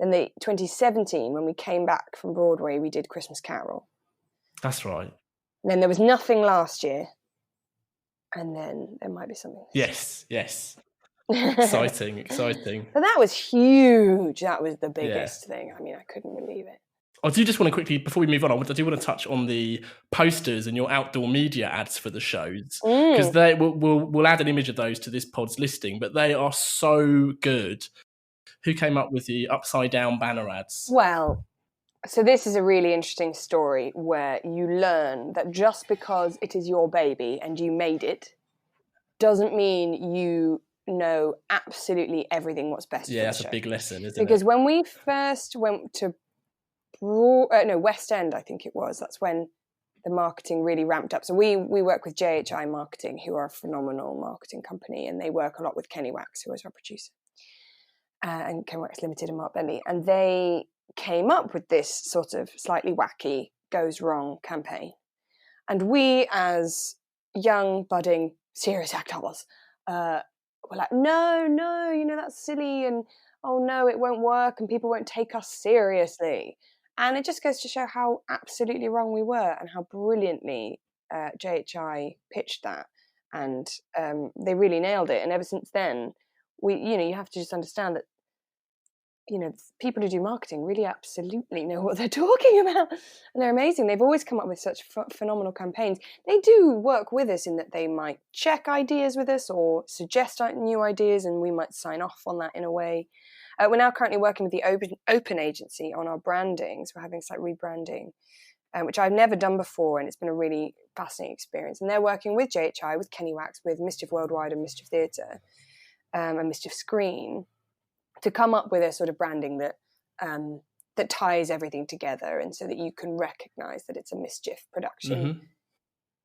Then 2017, when we came back from Broadway, we did Christmas Carol. That's right. And then there was nothing last year, and then there might be something. Yes. Exciting. But that was huge. That was the biggest thing. I mean, I couldn't believe it. I do just want to quickly, before we move on, I do want to touch on the posters and your outdoor media ads for the shows, because we'll add an image of those to this pod's listing, but they are so good. Who came up with the upside down banner ads? Well, so this is a really interesting story where you learn that just because it is your baby and you made it doesn't mean you know absolutely everything what's best for the show. That's a big lesson, isn't it? Because when we first went to West End, I think it was, that's when the marketing really ramped up. So we work with JHI Marketing, who are a phenomenal marketing company, and they work a lot with Kenny Wax, who is our producer, and Kenny Wax Limited and Mark Bentley. And they came up with this sort of slightly wacky goes wrong campaign. And we, as young, budding, serious actors, were like, no, that's silly, and oh no, it won't work, and people won't take us seriously. And it just goes to show how absolutely wrong we were, and how brilliantly JHI pitched that, and they really nailed it. And ever since then, you have to just understand that, people who do marketing really absolutely know what they're talking about, and they're amazing. They've always come up with such phenomenal campaigns. They do work with us in that they might check ideas with us or suggest new ideas, and we might sign off on that in a way. We're now currently working with the Open agency on our branding, so we're having slight rebranding, which I've never done before, and it's been a really fascinating experience. And they're working with JHI, with Kenny Wax, with Mischief Worldwide and Mischief Theatre and Mischief Screen, to come up with a sort of branding that ties everything together, and so that you can recognise that it's a Mischief production,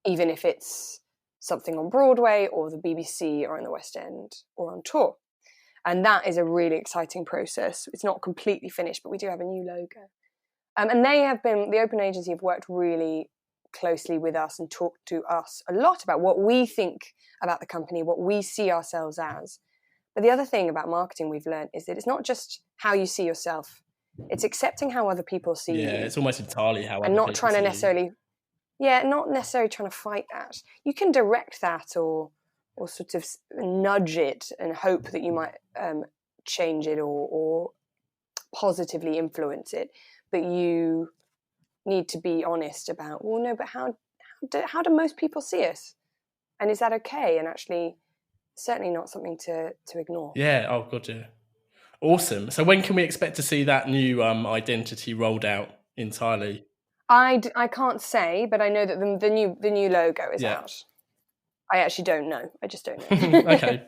even if it's something on Broadway or the BBC or in the West End or on tour. And that is a really exciting process. It's not completely finished, but we do have a new logo. And the Open Agency have worked really closely with us and talked to us a lot about what we think about the company, what we see ourselves as. But the other thing about marketing we've learned is that it's not just how you see yourself, it's accepting how other people see you. Yeah, it's almost entirely how other and people not trying to necessarily, not necessarily trying to fight that. You can direct that or sort of nudge it and hope that you might change it or positively influence it. But you need to be honest about, well, no, but how do most people see us? And is that okay? And actually, certainly not something to ignore. Yeah, oh God, yeah. Awesome. So when can we expect to see that new identity rolled out entirely? I can't say, but I know that the new logo is out. I actually don't know. I just don't know. Okay,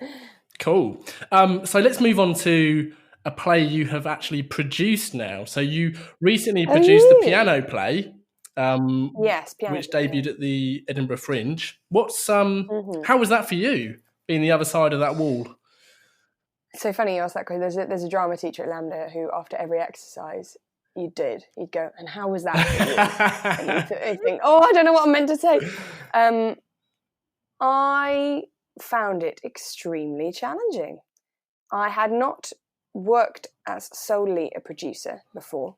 cool. So let's move on to a play you have actually produced now. So you recently produced the piano play. Yes, piano which play, debuted at the Edinburgh Fringe. What's how was that for you, being the other side of that wall? So funny you ask that question. There's a drama teacher at Lambda who, after every exercise he'd go, and how was that for you? And you'd think, I don't know what I'm meant to say. I found it extremely challenging. I had not worked as solely a producer before.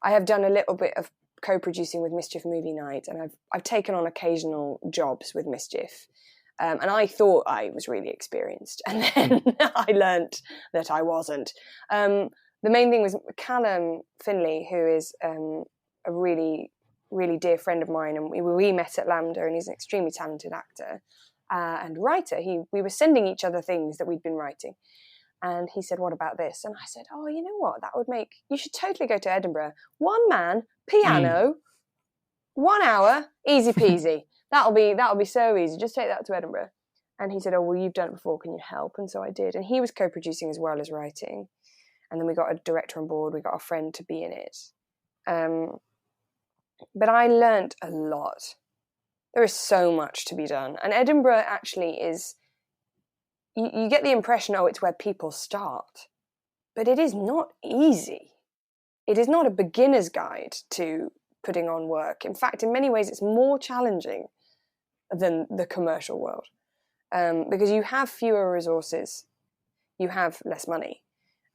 I have done a little bit of co-producing with Mischief Movie Night, and I've taken on occasional jobs with Mischief. And I thought I was really experienced, and then I learnt that I wasn't. The main thing was Callum Finlay, who is a really, really dear friend of mine, and we met at Lambda, and he's an extremely talented actor and writer. We were sending each other things that we'd been writing, and he said, "What about this?" And I said, "Oh, you know what? You should totally go to Edinburgh. One man, piano, 1 hour, easy peasy." That'll be so easy. Just take that to Edinburgh. And he said, "Oh, well, you've done it before. Can you help?" And so I did. And he was co-producing as well as writing. And then we got a director on board. We got a friend to be in it. But I learnt a lot. There is so much to be done. And Edinburgh actually is, you get the impression, it's where people start. But it is not easy. It is not a beginner's guide to putting on work. In fact, in many ways, it's more challenging than the commercial world, because you have fewer resources, you have less money,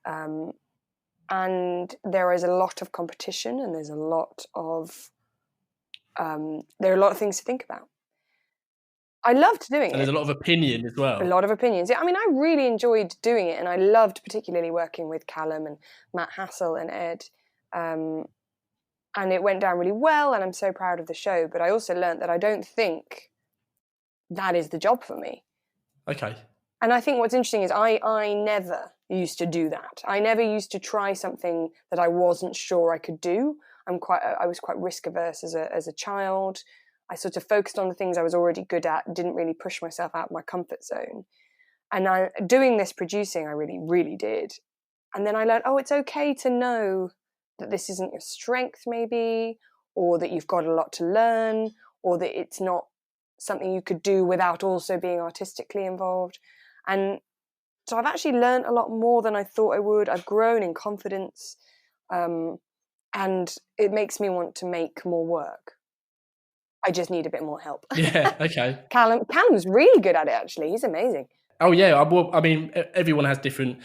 and there is a lot of competition, and there are a lot of things to think about. I loved doing it. And there's a lot of opinion as well. A lot of opinions. Yeah, I mean, I really enjoyed doing it, and I loved particularly working with Callum and Matt Hassel and Ed. And it went down really well, and I'm so proud of the show. But I also learned that I don't think that is the job for me. Okay. And I think what's interesting is I never used to do that. I never used to try something that I wasn't sure I could do. I was quite risk averse as a child. I sort of focused on the things I was already good at, didn't really push myself out of my comfort zone. And doing this producing, I really, really did. And then I learned, it's okay to know that this isn't your strength maybe, or that you've got a lot to learn, or that it's not something you could do without also being artistically involved. And so I've actually learned a lot more than I thought I would. I've grown in confidence, and it makes me want to make more work. I just need a bit more help. Yeah, okay. Callum's really good at it, actually. He's amazing. Oh yeah, well, I mean, everyone has different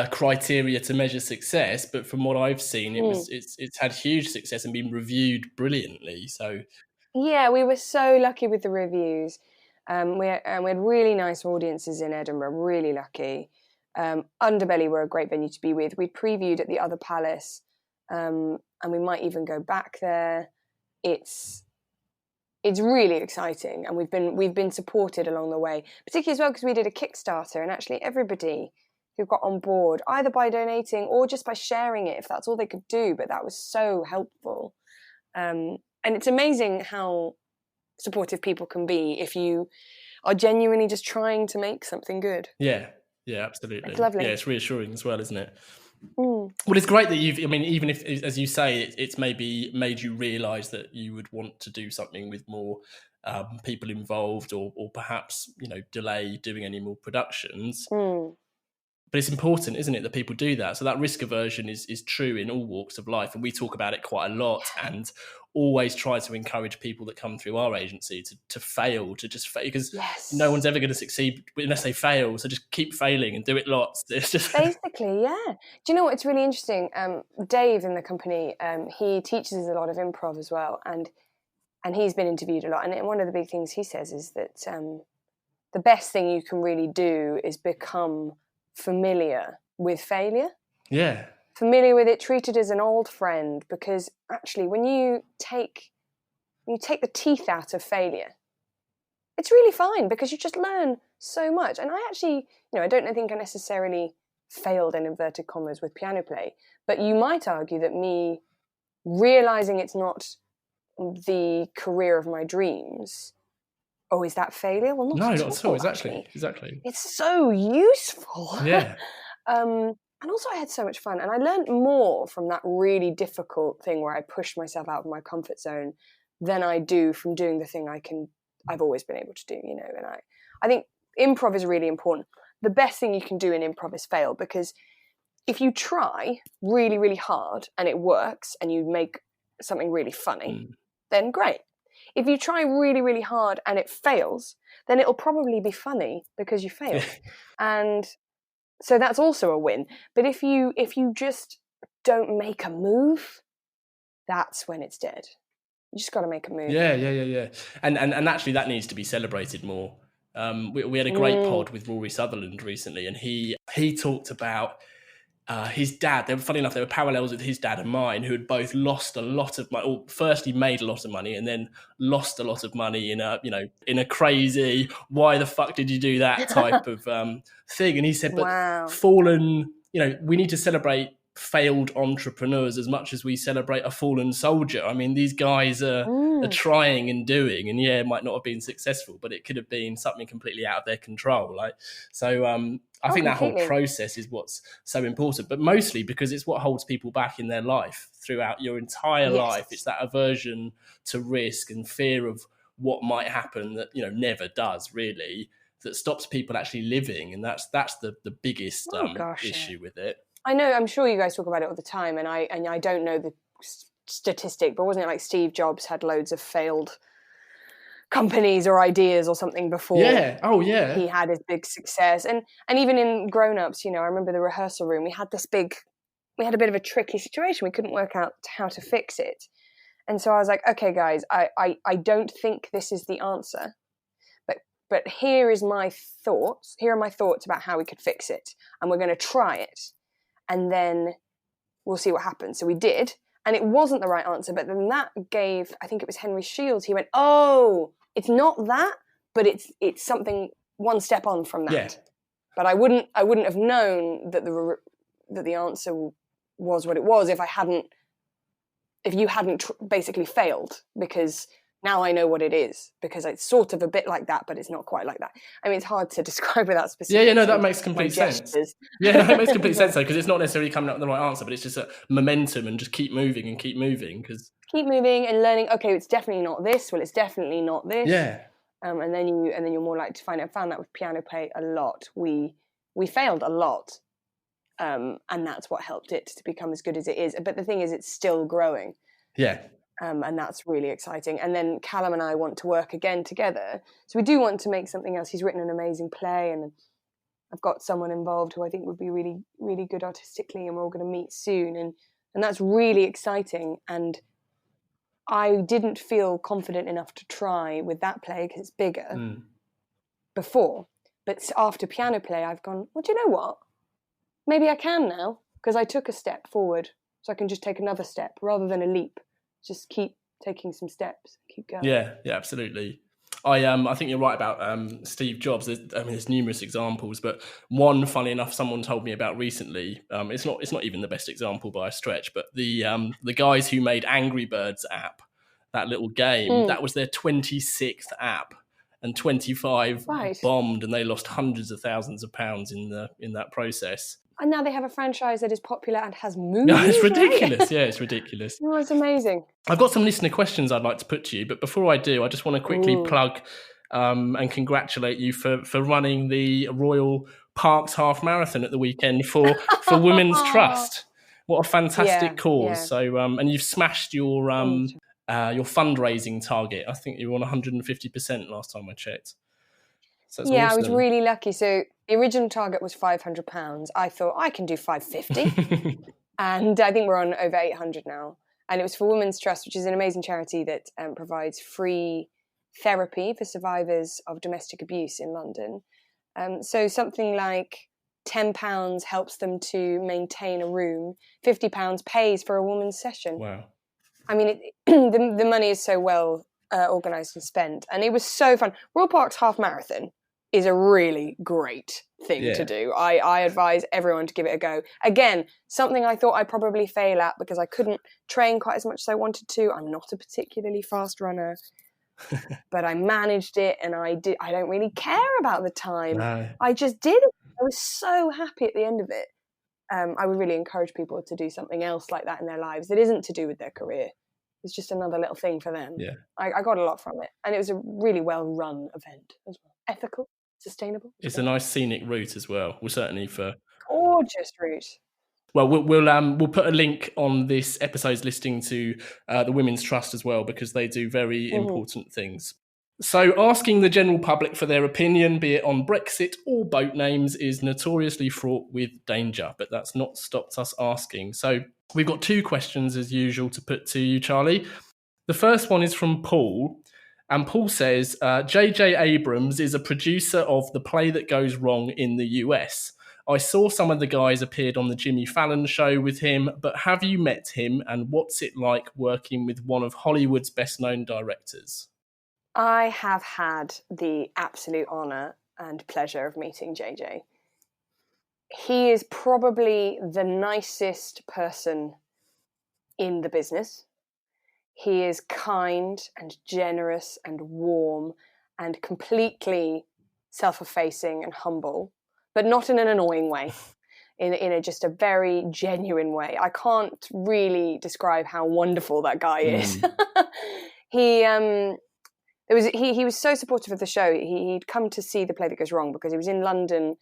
criteria to measure success, but from what I've seen, it's had huge success and been reviewed brilliantly. So yeah, we were so lucky with the reviews. We had really nice audiences in Edinburgh, really lucky. Underbelly were a great venue to be with. We previewed at the Other Palace, and we might even go back there. It's really exciting, and we've been supported along the way, particularly as well because we did a Kickstarter, and actually everybody who got on board, either by donating or just by sharing it, if that's all they could do, but that was so helpful. And it's amazing how supportive people can be if you are genuinely just trying to make something good. Yeah, absolutely. It's lovely. Yeah, it's reassuring as well, isn't it? Well, it's great that even if, as you say, it's maybe made you realise that you would want to do something with more people involved, or perhaps, delay doing any more productions. But it's important, isn't it, that people do that? So that risk aversion is true in all walks of life, and we talk about it quite a lot, and always try to encourage people that come through our agency to fail, to just fail, because no one's ever going to succeed unless they fail. So just keep failing and do it lots. It's just basically, yeah. Do you know what? It's really interesting. Dave in the company, he teaches a lot of improv as well, and he's been interviewed a lot. And one of the big things he says is that the best thing you can really do is become familiar with failure. Yeah. Familiar with it, treat it as an old friend, because actually when you take the teeth out of failure, it's really fine, because you just learn so much. And I actually, I don't think I necessarily failed in inverted commas with piano play, but you might argue that me realising it's not the career of my dreams, is that failure? Well, not at all. Exactly. It's so useful. Yeah. And also I had so much fun, and I learned more from that really difficult thing where I pushed myself out of my comfort zone than I do from doing the thing I've always been able to do, and I think improv is really important. The best thing you can do in improv is fail, because if you try really, really hard and it works and you make something really funny, then great. If you try really, really hard and it fails, then it'll probably be funny because you failed. And so that's also a win. But if you just don't make a move, that's when it's dead. You just got to make a move. Yeah. And actually that needs to be celebrated more. We had a great pod with Rory Sutherland recently, and he talked about his dad. Funny enough, there were parallels with his dad and mine, who had both lost a lot of money. Or firstly, made a lot of money, and then lost a lot of money in a crazy "why the fuck did you do that" type of thing. And he said, "But fallen, we need to celebrate failed entrepreneurs as much as we celebrate a fallen soldier. I mean, these guys are trying and doing, and it might not have been successful, but it could have been something completely out of their control. I think that whole process is what's so important, but mostly because it's what holds people back in their life throughout your entire life. It's that aversion to risk and fear of what might happen that, never does really, that stops people actually living. And that's the biggest issue with it. I know, I'm sure you guys talk about it all the time, and I don't know the statistic, but wasn't it like Steve Jobs had loads of failed companies or ideas or something before he had his big success? And even in grown-ups, I remember the rehearsal room, we had a bit of a tricky situation. We couldn't work out how to fix it. And so I was like, okay, guys, I don't think this is the answer, but here are my thoughts about how we could fix it, and we're going to try it. And then we'll see what happens. So we did, and it wasn't the right answer. But then that gave, I think it was Henry Shields. He went, "Oh, it's not that, but it's something one step on from that." Yeah. But I wouldn't have known that the answer was what it was if you hadn't basically failed, because now I know what it is, because it's sort of a bit like that, but it's not quite like that. I mean, it's hard to describe without specifics. Yeah, no, that makes complete sense. Yeah, no, it makes complete sense, though, because it's not necessarily coming up with the right answer, but it's just a momentum and just keep moving. Because keep moving and learning. Okay, it's definitely not this. Well, it's definitely not this. Yeah. And then you're more likely to find out. I found that with piano play a lot. We failed a lot, and that's what helped it to become as good as it is. But the thing is, it's still growing. Yeah. And that's really exciting. And then Callum and I want to work again together. So we do want to make something else. He's written an amazing play, and I've got someone involved who I think would be really, really good artistically, and we're all going to meet soon. And that's really exciting. And I didn't feel confident enough to try with that play because it's bigger before. But after piano play, I've gone, well, do you know what? Maybe I can now, because I took a step forward. So I can just take another step rather than a leap. Just keep taking some steps, keep going. Yeah, absolutely. I think you're right about Steve Jobs. There's numerous examples, but one, funny enough, someone told me about recently. It's not even the best example by a stretch, but the guys who made Angry Birds app, that little game, that was their 26th app, and 25 bombed, and they lost hundreds of thousands of pounds in that process. And now they have a franchise that is popular and has movies. No, it's ridiculous. Right? Yeah, it's ridiculous. Oh, it's amazing. I've got some listener questions I'd like to put to you, but before I do, I just want to quickly plug and congratulate you for running the Royal Parks Half Marathon at the weekend for Women's Trust. What a fantastic cause! Yeah. So, and you've smashed your fundraising target. I think you were on 150% last time I checked. So awesome. I was really lucky. So the original target was £500. I thought I can do 550, and I think we're on over 800 now. And it was for Women's Trust, which is an amazing charity that provides free therapy for survivors of domestic abuse in London. So something like £10 helps them to maintain a room. £50 pays for a woman's session. Wow! I mean, the money is so well organised and spent, and it was so fun. Royal Parks Half Marathon is a really great thing to do. I advise everyone to give it a go. Again, something I thought I'd probably fail at because I couldn't train quite as much as I wanted to. I'm not a particularly fast runner, but I managed it, and I don't really care about the time. No. I just did it. I was so happy at the end of it. I would really encourage people to do something else like that in their lives that isn't to do with their career. It's just another little thing for them. Yeah. I got a lot from it, and it was a really well-run event as well. Ethical. Sustainable. It's a nice scenic route as well. Well, certainly for gorgeous route. Well, we'll put a link on this episode's listing to the Women's Trust as well, because they do very important things. So asking the general public for their opinion, be it on Brexit or boat names, is notoriously fraught with danger, but that's not stopped us asking. So we've got two questions as usual to put to you, Charlie. The first one is from Paul. And Paul says, JJ Abrams is a producer of The Play That Goes Wrong in the US. I saw some of the guys appeared on the Jimmy Fallon show with him, but have you met him, and what's it like working with one of Hollywood's best-known directors? I have had the absolute honour and pleasure of meeting JJ. He is probably the nicest person in the business. He is kind and generous and warm and completely self-effacing and humble, but not in an annoying way, in just a very genuine way. I can't really describe how wonderful that guy is. He was so supportive of the show. He'd come to see The Play That Goes Wrong because he was in London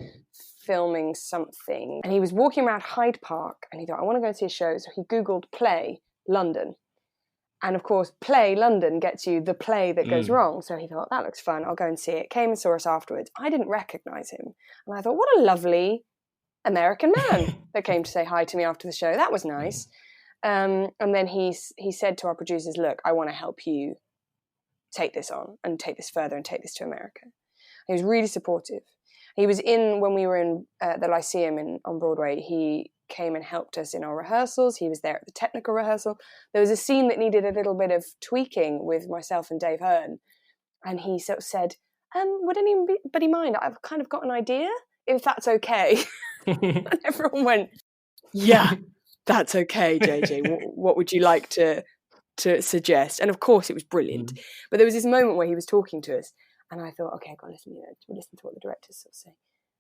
filming something, and he was walking around Hyde Park, and he thought, I want to go and see a show. So he Googled Play London. And of course, Play London gets you The Play That Goes Wrong. So he thought, that looks fun, I'll go and see it. Came and saw us afterwards. I didn't recognise him. And I thought, what a lovely American man that came to say hi to me after the show. That was nice. And then he said to our producers, look, I want to help you take this on and take this further and take this to America. He was really supportive. He was when we were in the Lyceum on Broadway, he came and helped us in our rehearsals. He was there at the technical rehearsal. There was a scene that needed a little bit of tweaking with myself and Dave Hearn. And he sort of said, would anybody mind? I've kind of got an idea, if that's okay. And everyone went, yeah, that's okay, JJ. What would you like to suggest? And of course it was brilliant. But there was this moment where he was talking to us, and I thought, okay, I've got to listen to what the directors sort of say.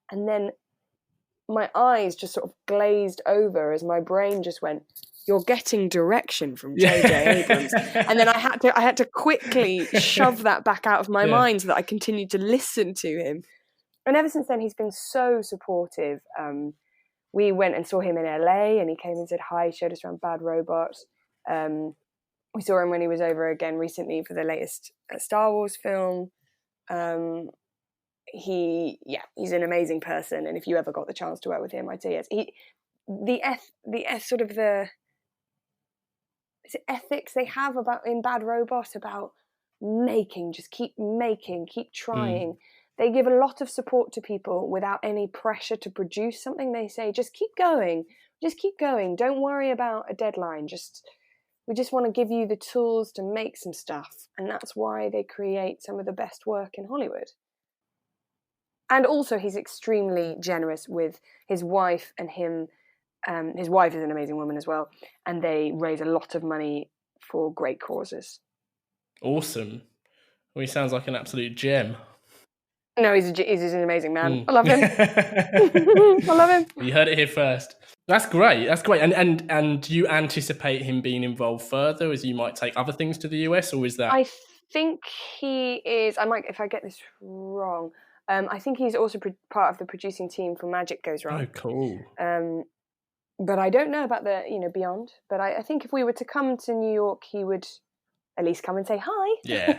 And then my eyes just sort of glazed over as my brain just went, "You're getting direction from JJ Abrams," and then I had to quickly shove that back out of my mind so that I continued to listen to him. And ever since then, he's been so supportive. We went and saw him in LA, and he came and said hi, showed us around Bad Robot. We saw him when he was over again recently for the latest Star Wars film. He's an amazing person, and if you ever got the chance to work with him, I'd say yes. Is it ethics they have about in Bad Robot about just keep making, keep trying. They give a lot of support to people without any pressure to produce something. They say, just keep going. Don't worry about a deadline. We just want to give you the tools to make some stuff. And that's why they create some of the best work in Hollywood. And also he's extremely generous with his wife and him. His wife is an amazing woman as well. And they raise a lot of money for great causes. Awesome. Well, he sounds like an absolute gem. No, he's an amazing man. I love him. I love him. You heard it here first. That's great. And you anticipate him being involved further, as you might take other things to the US, or is that? I think he is. I might, if I get this wrong. I think he's also part of the producing team for Magic Goes Wrong. Oh, cool. But I don't know about the beyond. But I think if we were to come to New York, he would at least come and say hi. Yeah.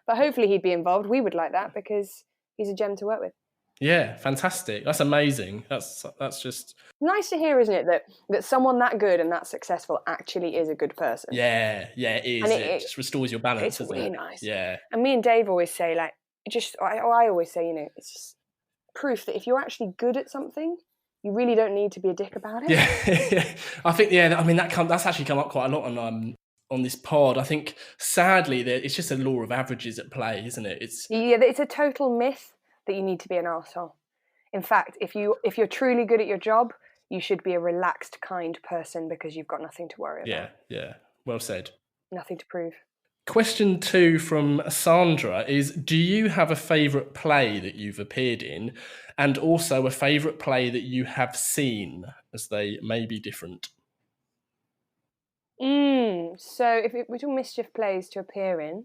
But hopefully he'd be involved. We would like that because he's a gem to work with. Yeah, fantastic. That's amazing. That's just nice to hear, isn't it? That someone that good and that successful actually is a good person. Yeah, it is. And it just restores your balance. It's really nice. Yeah. And me and Dave always say, like, I always say, it's just proof that if you're actually good at something, you really don't need to be a dick about it. Yeah, I think. Yeah, I mean that's actually come up quite a lot on this pod. I think sadly that it's just a law of averages at play, isn't it? It's a total myth that you need to be an arsehole. In fact, if you're truly good at your job, you should be a relaxed, kind person because you've got nothing to worry about. Yeah. Well said. Nothing to prove. Question 2 from Sandra is, do you have a favourite play that you've appeared in, and also a favourite play that you have seen, as they may be different? So if we're talking Mischief plays to appear in,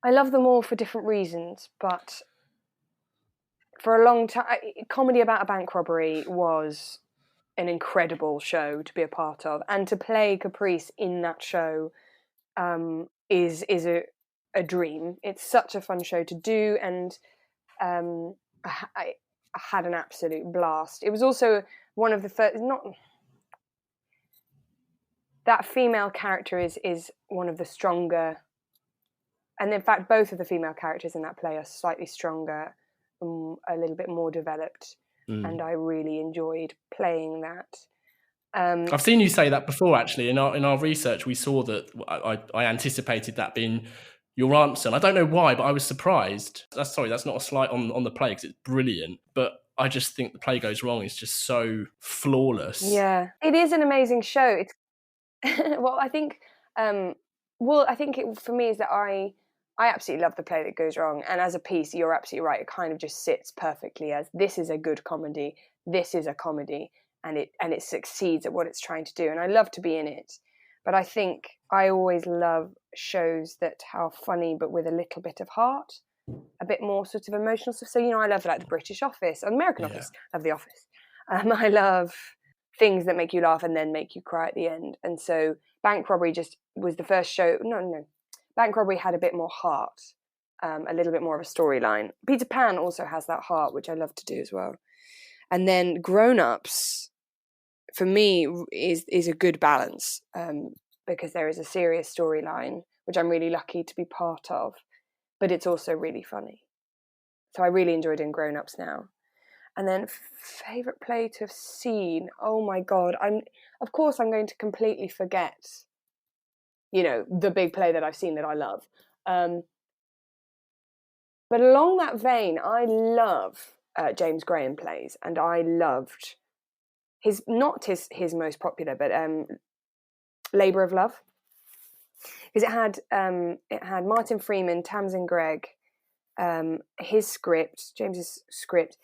I love them all for different reasons, but for a long time, Comedy About a Bank Robbery was an incredible show to be a part of, and to play Caprice in that show is a dream. It's such a fun show to do, and I had an absolute blast. It was also one of the first. That female character is one of the stronger, and in fact, both of the female characters in that play are slightly stronger, a little bit more developed, and I really enjoyed playing that. I've seen you say that before, actually. In our research, we saw that I anticipated that being your answer, and I don't know why, but I was surprised. That's not a slight on the play, because it's brilliant, but I just think The Play Goes Wrong is just so flawless. Yeah, it is an amazing show. It's well, I think for me is that I absolutely love The Play That Goes Wrong, and as a piece, you're absolutely right. It kind of just sits perfectly as this is a good comedy. This is a comedy, and it succeeds at what it's trying to do. And I love to be in it, but I think I always love shows that are funny but with a little bit of heart, a bit more sort of emotional stuff. So I love like the British Office, American Office. I love The Office. I love things that make you laugh and then make you cry at the end. And so Bank Robbery just was the first show. No. Bank Robbery had a bit more heart, a little bit more of a storyline. Peter Pan also has that heart, which I love to do as well. And then Grown Ups, for me, is a good balance because there is a serious storyline, which I'm really lucky to be part of, but it's also really funny. So I really enjoyed doing Grown Ups now. And then favourite play to have seen, oh my God, I'm going to completely forget, the big play that I've seen that I love. But along that vein, I love James Graham plays, and I loved not his most popular, but Labour of Love, because it had Martin Freeman, Tamsin Gregg, his script, James's script.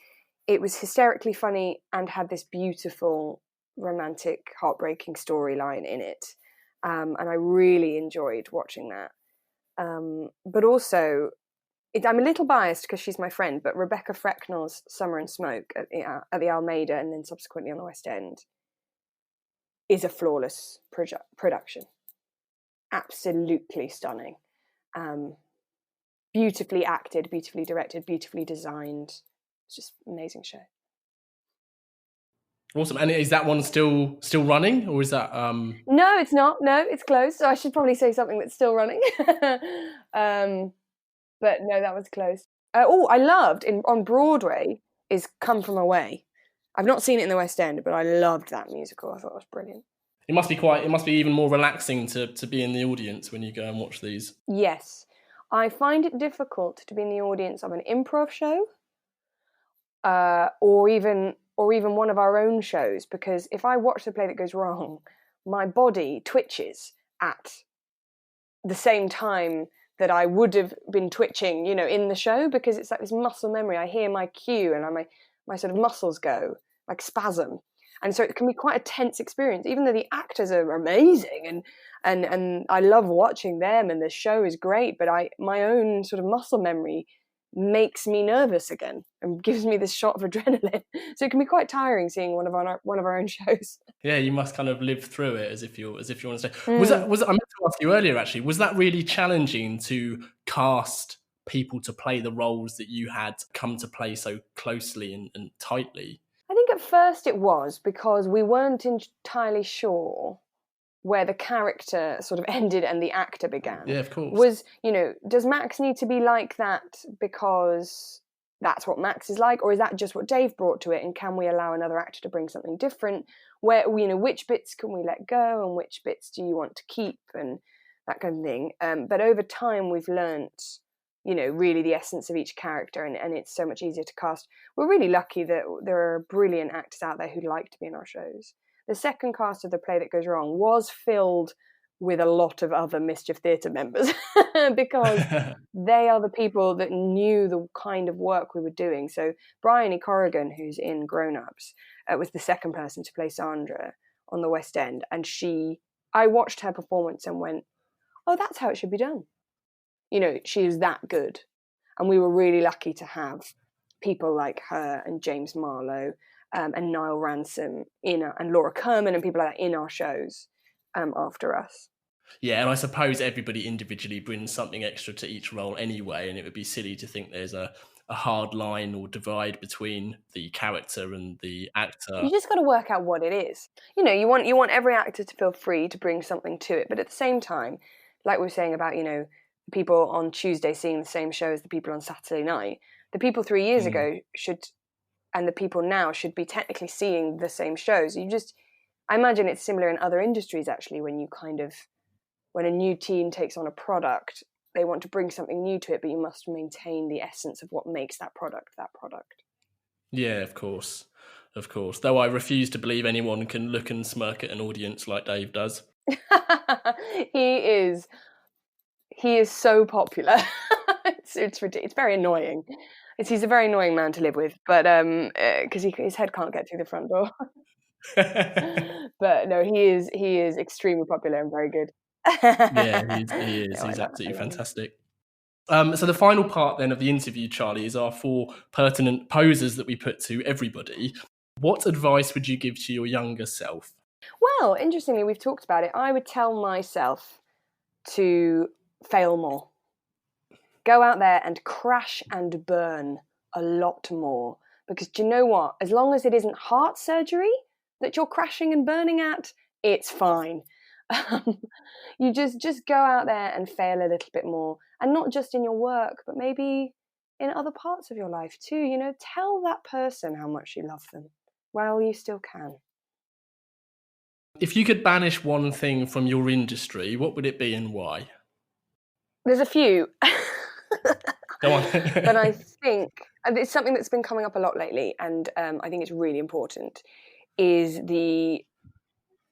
it was hysterically funny and had this beautiful, romantic, heartbreaking storyline in it. And I really enjoyed watching that. But also, I'm a little biased because she's my friend, but Rebecca Frecknell's Summer and Smoke at the Almeida and then subsequently on the West End is a flawless production. Absolutely stunning. Beautifully acted, beautifully directed, beautifully designed. It's just an amazing show. Awesome. And is that one still running, or is that No, it's not. No, it's closed. So I should probably say something that's still running. But no, that was closed. I loved on Broadway is Come From Away. I've not seen it in the West End, but I loved that musical. I thought it was brilliant. It must be even more relaxing to be in the audience when you go and watch these. Yes. I find it difficult to be in the audience of an improv show, or even one of our own shows, because if I watch the play that goes wrong, my body twitches at the same time that I would have been twitching, in the show, because it's like this muscle memory. I hear my cue and my sort of muscles go like spasm. And so it can be quite a tense experience, even though the actors are amazing and I love watching them and the show is great, but my own sort of muscle memory makes me nervous again and gives me this shot of adrenaline. So it can be quite tiring seeing one of our own shows. Yeah, you must kind of live through it as if you're on stage. Was it, I meant to ask you earlier actually, was that really challenging to cast people to play the roles that you had come to play so closely and tightly? I think at first it was, because we weren't entirely sure where the character sort of ended and the actor began. Yeah, of course. Was, does Max need to be like that because that's what Max is like, or is that just what Dave brought to it, and can we allow another actor to bring something different? Where, which bits can we let go and which bits do you want to keep, and that kind of thing. But over time we've learnt, really the essence of each character, and it's so much easier to cast. We're really lucky that there are brilliant actors out there who'd like to be in our shows. The second cast of The Play That Goes Wrong was filled with a lot of other Mischief Theatre members because they are the people that knew the kind of work we were doing. So Bryony Corrigan, who's in Groan was the second person to play Sandra on the West End, and I watched her performance and went, oh, that's how it should be done. She is that good. And we were really lucky to have people like her and James Marlowe and Niall Ransom and Laura Kerman and people like that in our shows after us. Yeah, and I suppose everybody individually brings something extra to each role anyway, and it would be silly to think there's a hard line or divide between the character and the actor. You just got to work out what it is. You want every actor to feel free to bring something to it, but at the same time, like we were saying about, people on Tuesday seeing the same show as the people on Saturday night, the people 3 years ago and the people now should be technically seeing the same shows. I imagine it's similar in other industries actually, when a new team takes on a product, they want to bring something new to it, but you must maintain the essence of what makes that product that product. Yeah, of course. Though I refuse to believe anyone can look and smirk at an audience like Dave does. He is so popular. It's ridiculous. It's very annoying. He's a very annoying man to live with, but because his head can't get through the front door. But no, he is extremely popular and very good. Yeah, he is. He's absolutely fantastic. So the final part then of the interview, Charlie, is our 4 pertinent poses that we put to everybody. What advice would you give to your younger self? Well, interestingly, we've talked about it. I would tell myself to fail more. Go out there and crash and burn a lot more. Because do you know what? As long as it isn't heart surgery that you're crashing and burning at, it's fine. You just go out there and fail a little bit more. And not just in your work, but maybe in other parts of your life too. Tell that person how much you love them while you still can. If you could banish one thing from your industry, what would it be and why? There's a few. Go on. But I think it's something that's been coming up a lot lately, and I think it's really important, is the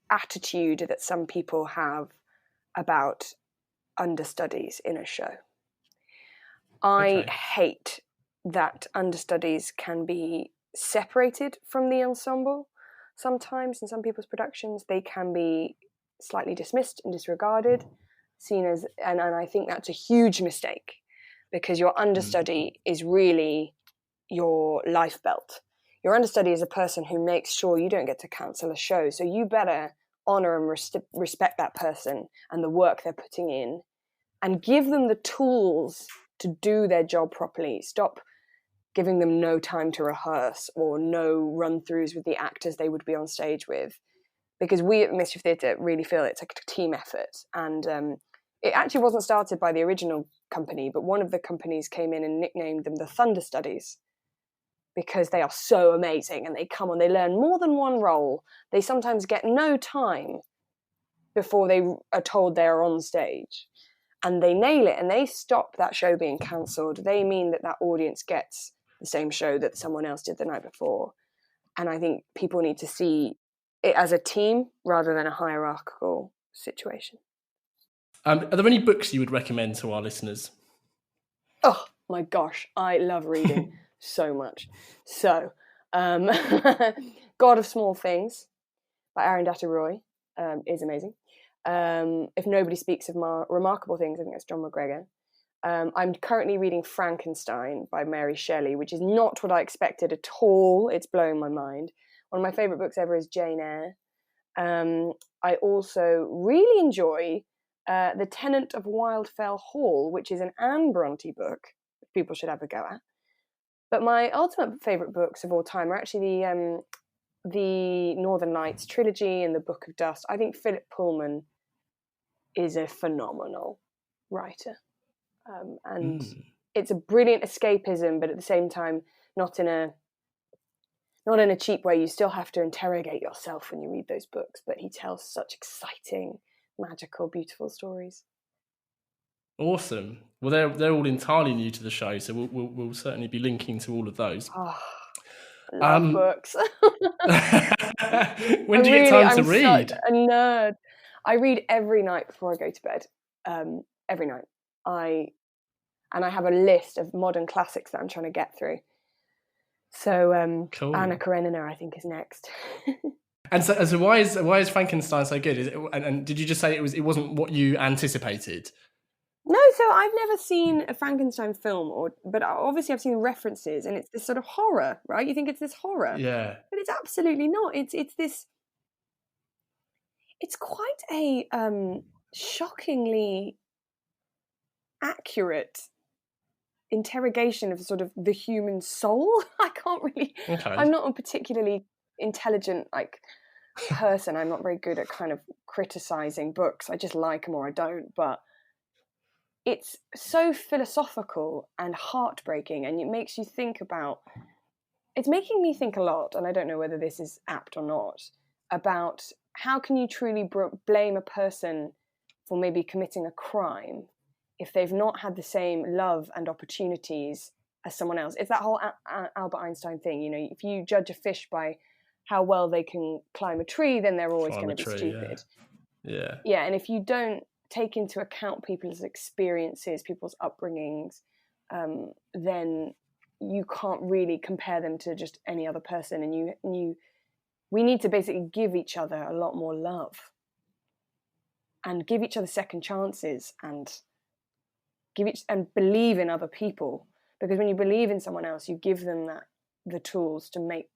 attitude that some people have about understudies in a show. I hate that understudies can be separated from the ensemble. Sometimes in some people's productions, they can be slightly dismissed and disregarded, seen as, and I think that's a huge mistake, because your understudy is really your life belt. Your understudy is a person who makes sure you don't get to cancel a show. So you better honor and respect that person and the work they're putting in, and give them the tools to do their job properly. Stop giving them no time to rehearse or no run-throughs with the actors they would be on stage with. Because we at Mischief Theatre really feel it's like a team effort. And it actually wasn't started by the original company, but one of the companies came in and nicknamed them the Thunder Studies, because they are so amazing and they come on, they learn more than one role. They sometimes get no time before they are told they're on stage. And they nail it, and they stop that show being cancelled. They mean that audience gets the same show that someone else did the night before. And I think people need to see it as a team rather than a hierarchical situation. Are there any books you would recommend to our listeners? Oh my gosh, I love reading so much. So, God of Small Things by Arundhati Roy is amazing. If Nobody Speaks of Remarkable Things, I think that's John McGregor. I'm currently reading Frankenstein by Mary Shelley, which is not what I expected at all. It's blowing my mind. One of my favourite books ever is Jane Eyre. I also really enjoy The Tenant of Wildfell Hall, which is an Anne Bronte book that people should have a go at. But my ultimate favourite books of all time are actually the Northern Lights trilogy and the Book of Dust. I think Philip Pullman is a phenomenal writer. And it's a brilliant escapism, but at the same time, not in a cheap way. You still have to interrogate yourself when you read those books, but he tells such exciting, magical, beautiful stories. Awesome. Well, they're all entirely new to the show, so we'll certainly be linking to all of those. Oh, I love books. When do you get time to read? I'm such a nerd. I read every night before I go to bed. Every night. I have a list of modern classics that I'm trying to get through. So cool. Anna Karenina, I think, is next. And so why is Frankenstein so good? And did you just say it wasn't what you anticipated? No, so I've never seen a Frankenstein film, but obviously I've seen references, and it's this sort of horror, right? You think it's this horror, yeah, but it's absolutely not. It's this. It's quite a shockingly accurate interrogation of sort of the human soul. I can't really. Okay. I'm not a particularly intelligent person. I'm not very good at kind of criticizing books. I just like them or I don't, but. It's so philosophical and heartbreaking, and it makes you think about. It's making me think a lot, and I don't know whether this is apt or not, about how can you truly blame a person for maybe committing a crime if they've not had the same love and opportunities as someone else. It's that whole Albert Einstein thing, you know, if you judge a fish by how well they can climb a tree, then they're always going to be stupid. Yeah, and if you don't take into account people's experiences, people's upbringings, then you can't really compare them to just any other person. And we need to basically give each other a lot more love and give each other second chances and believe in other people. Because when you believe in someone else, you give them the tools to make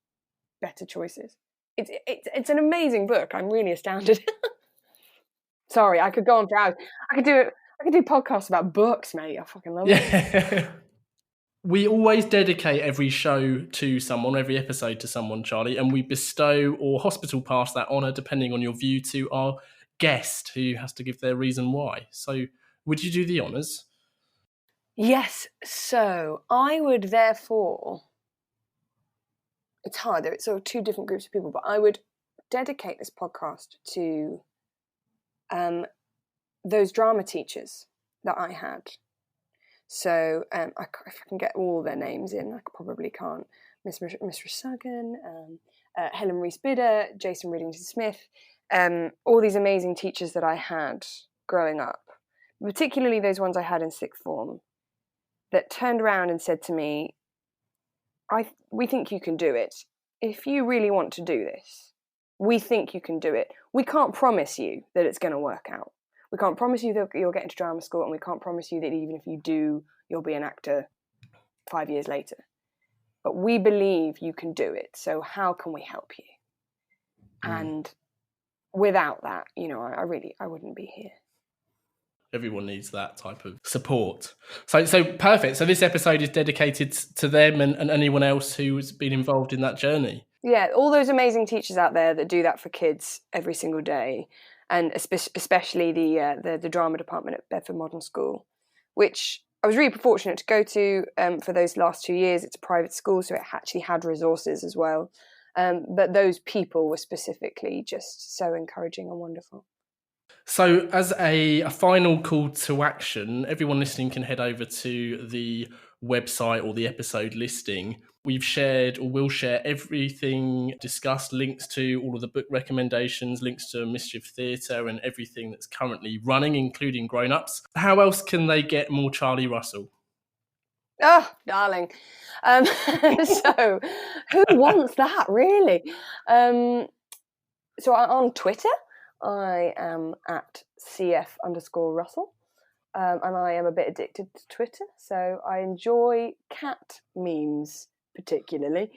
better choices. It's an amazing book. I'm really astounded. Sorry, I could go on for hours. I could do podcasts about books, mate. I fucking love it. We always dedicate every show to someone, every episode to someone, Charlie, and we bestow or hospital pass that honour, depending on your view, to our guest, who has to give their reason why. So, would you do the honours? Yes. So, I would therefore. It's hard. It's sort of two different groups of people, but I would dedicate this podcast to. Those drama teachers that I had. So if I can get all their names in, I probably can't. Miss Rusagan, Helen Rees-Bidder, Jason Riddington-Smith, all these amazing teachers that I had growing up, particularly those ones I had in sixth form, that turned around and said to me, we think you can do it. If you really want to do this, we think you can do it. We can't promise you that it's going to work out. We can't promise you that you'll get into drama school, and we can't promise you that even if you do, you'll be an actor 5 years later. But we believe you can do it. So how can we help you? And without that, I wouldn't be here. Everyone needs that type of support. So perfect. So this episode is dedicated to them and anyone else who's been involved in that journey. Yeah, all those amazing teachers out there that do that for kids every single day, and especially the drama department at Bedford Modern School, which I was really fortunate to go to for those last 2 years. It's a private school, so it actually had resources as well. But those people were specifically just so encouraging and wonderful. So as a final call to action, everyone listening can head over to the website or the episode listing. We've shared or will share everything discussed, links to all of the book recommendations, links to Mischief Theatre and everything that's currently running, including Grown Ups. How else can they get more Charlie Russell? Oh, darling. So who wants that, really? So on Twitter, I am at CF_Russell. And I am a bit addicted to Twitter. So I enjoy cat memes, particularly,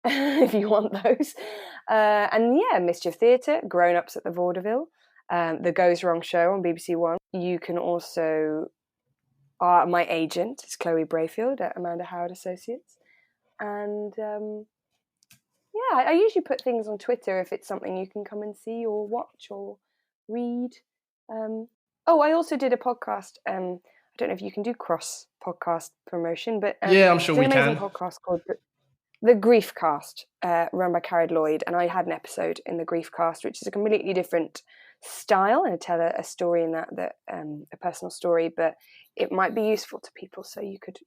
if you want those. And yeah, Mischief Theatre, Grown Ups at the Vaudeville, The Goes Wrong Show on BBC One. You can also... my agent is Chloe Brayfield at Amanda Howard Associates. And I usually put things on Twitter if it's something you can come and see or watch or read. I also did a podcast. I don't know if you can do cross podcast promotion, but yeah, I'm sure we can. It's an amazing podcast called The Grief Cast, run by Carrie Lloyd, and I had an episode in The Grief Cast, which is a completely different style, and I tell a story in that a personal story, but it might be useful to people. So you could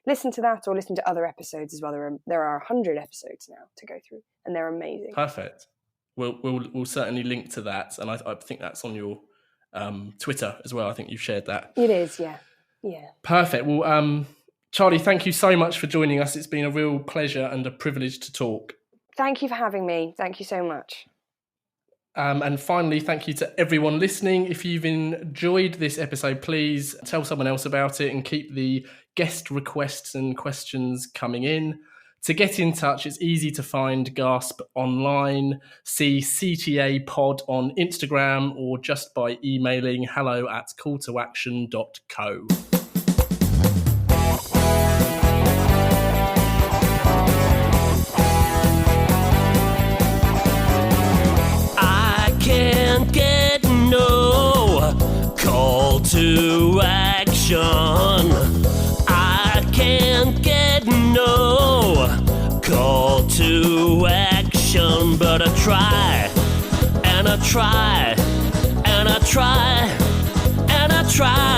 listen to that or listen to other episodes as well. There are 100 episodes now to go through, and they're amazing. Perfect. We'll certainly link to that, and I think that's on your Twitter as well. I think you've shared that. It is, yeah. Perfect. Well, Charlie, thank you so much for joining us. It's been a real pleasure and a privilege to talk. Thank you for having me. Thank you so much. And finally, thank you to everyone listening. If you've enjoyed this episode, please tell someone else about it and keep the guest requests and questions coming in. To get in touch, it's easy to find Gasp online. See CTA Pod on Instagram or just by emailing hello@calltoaction.co. I can't get no call to action. I can't get no call to action, but I try, and I try, and I try, and I try.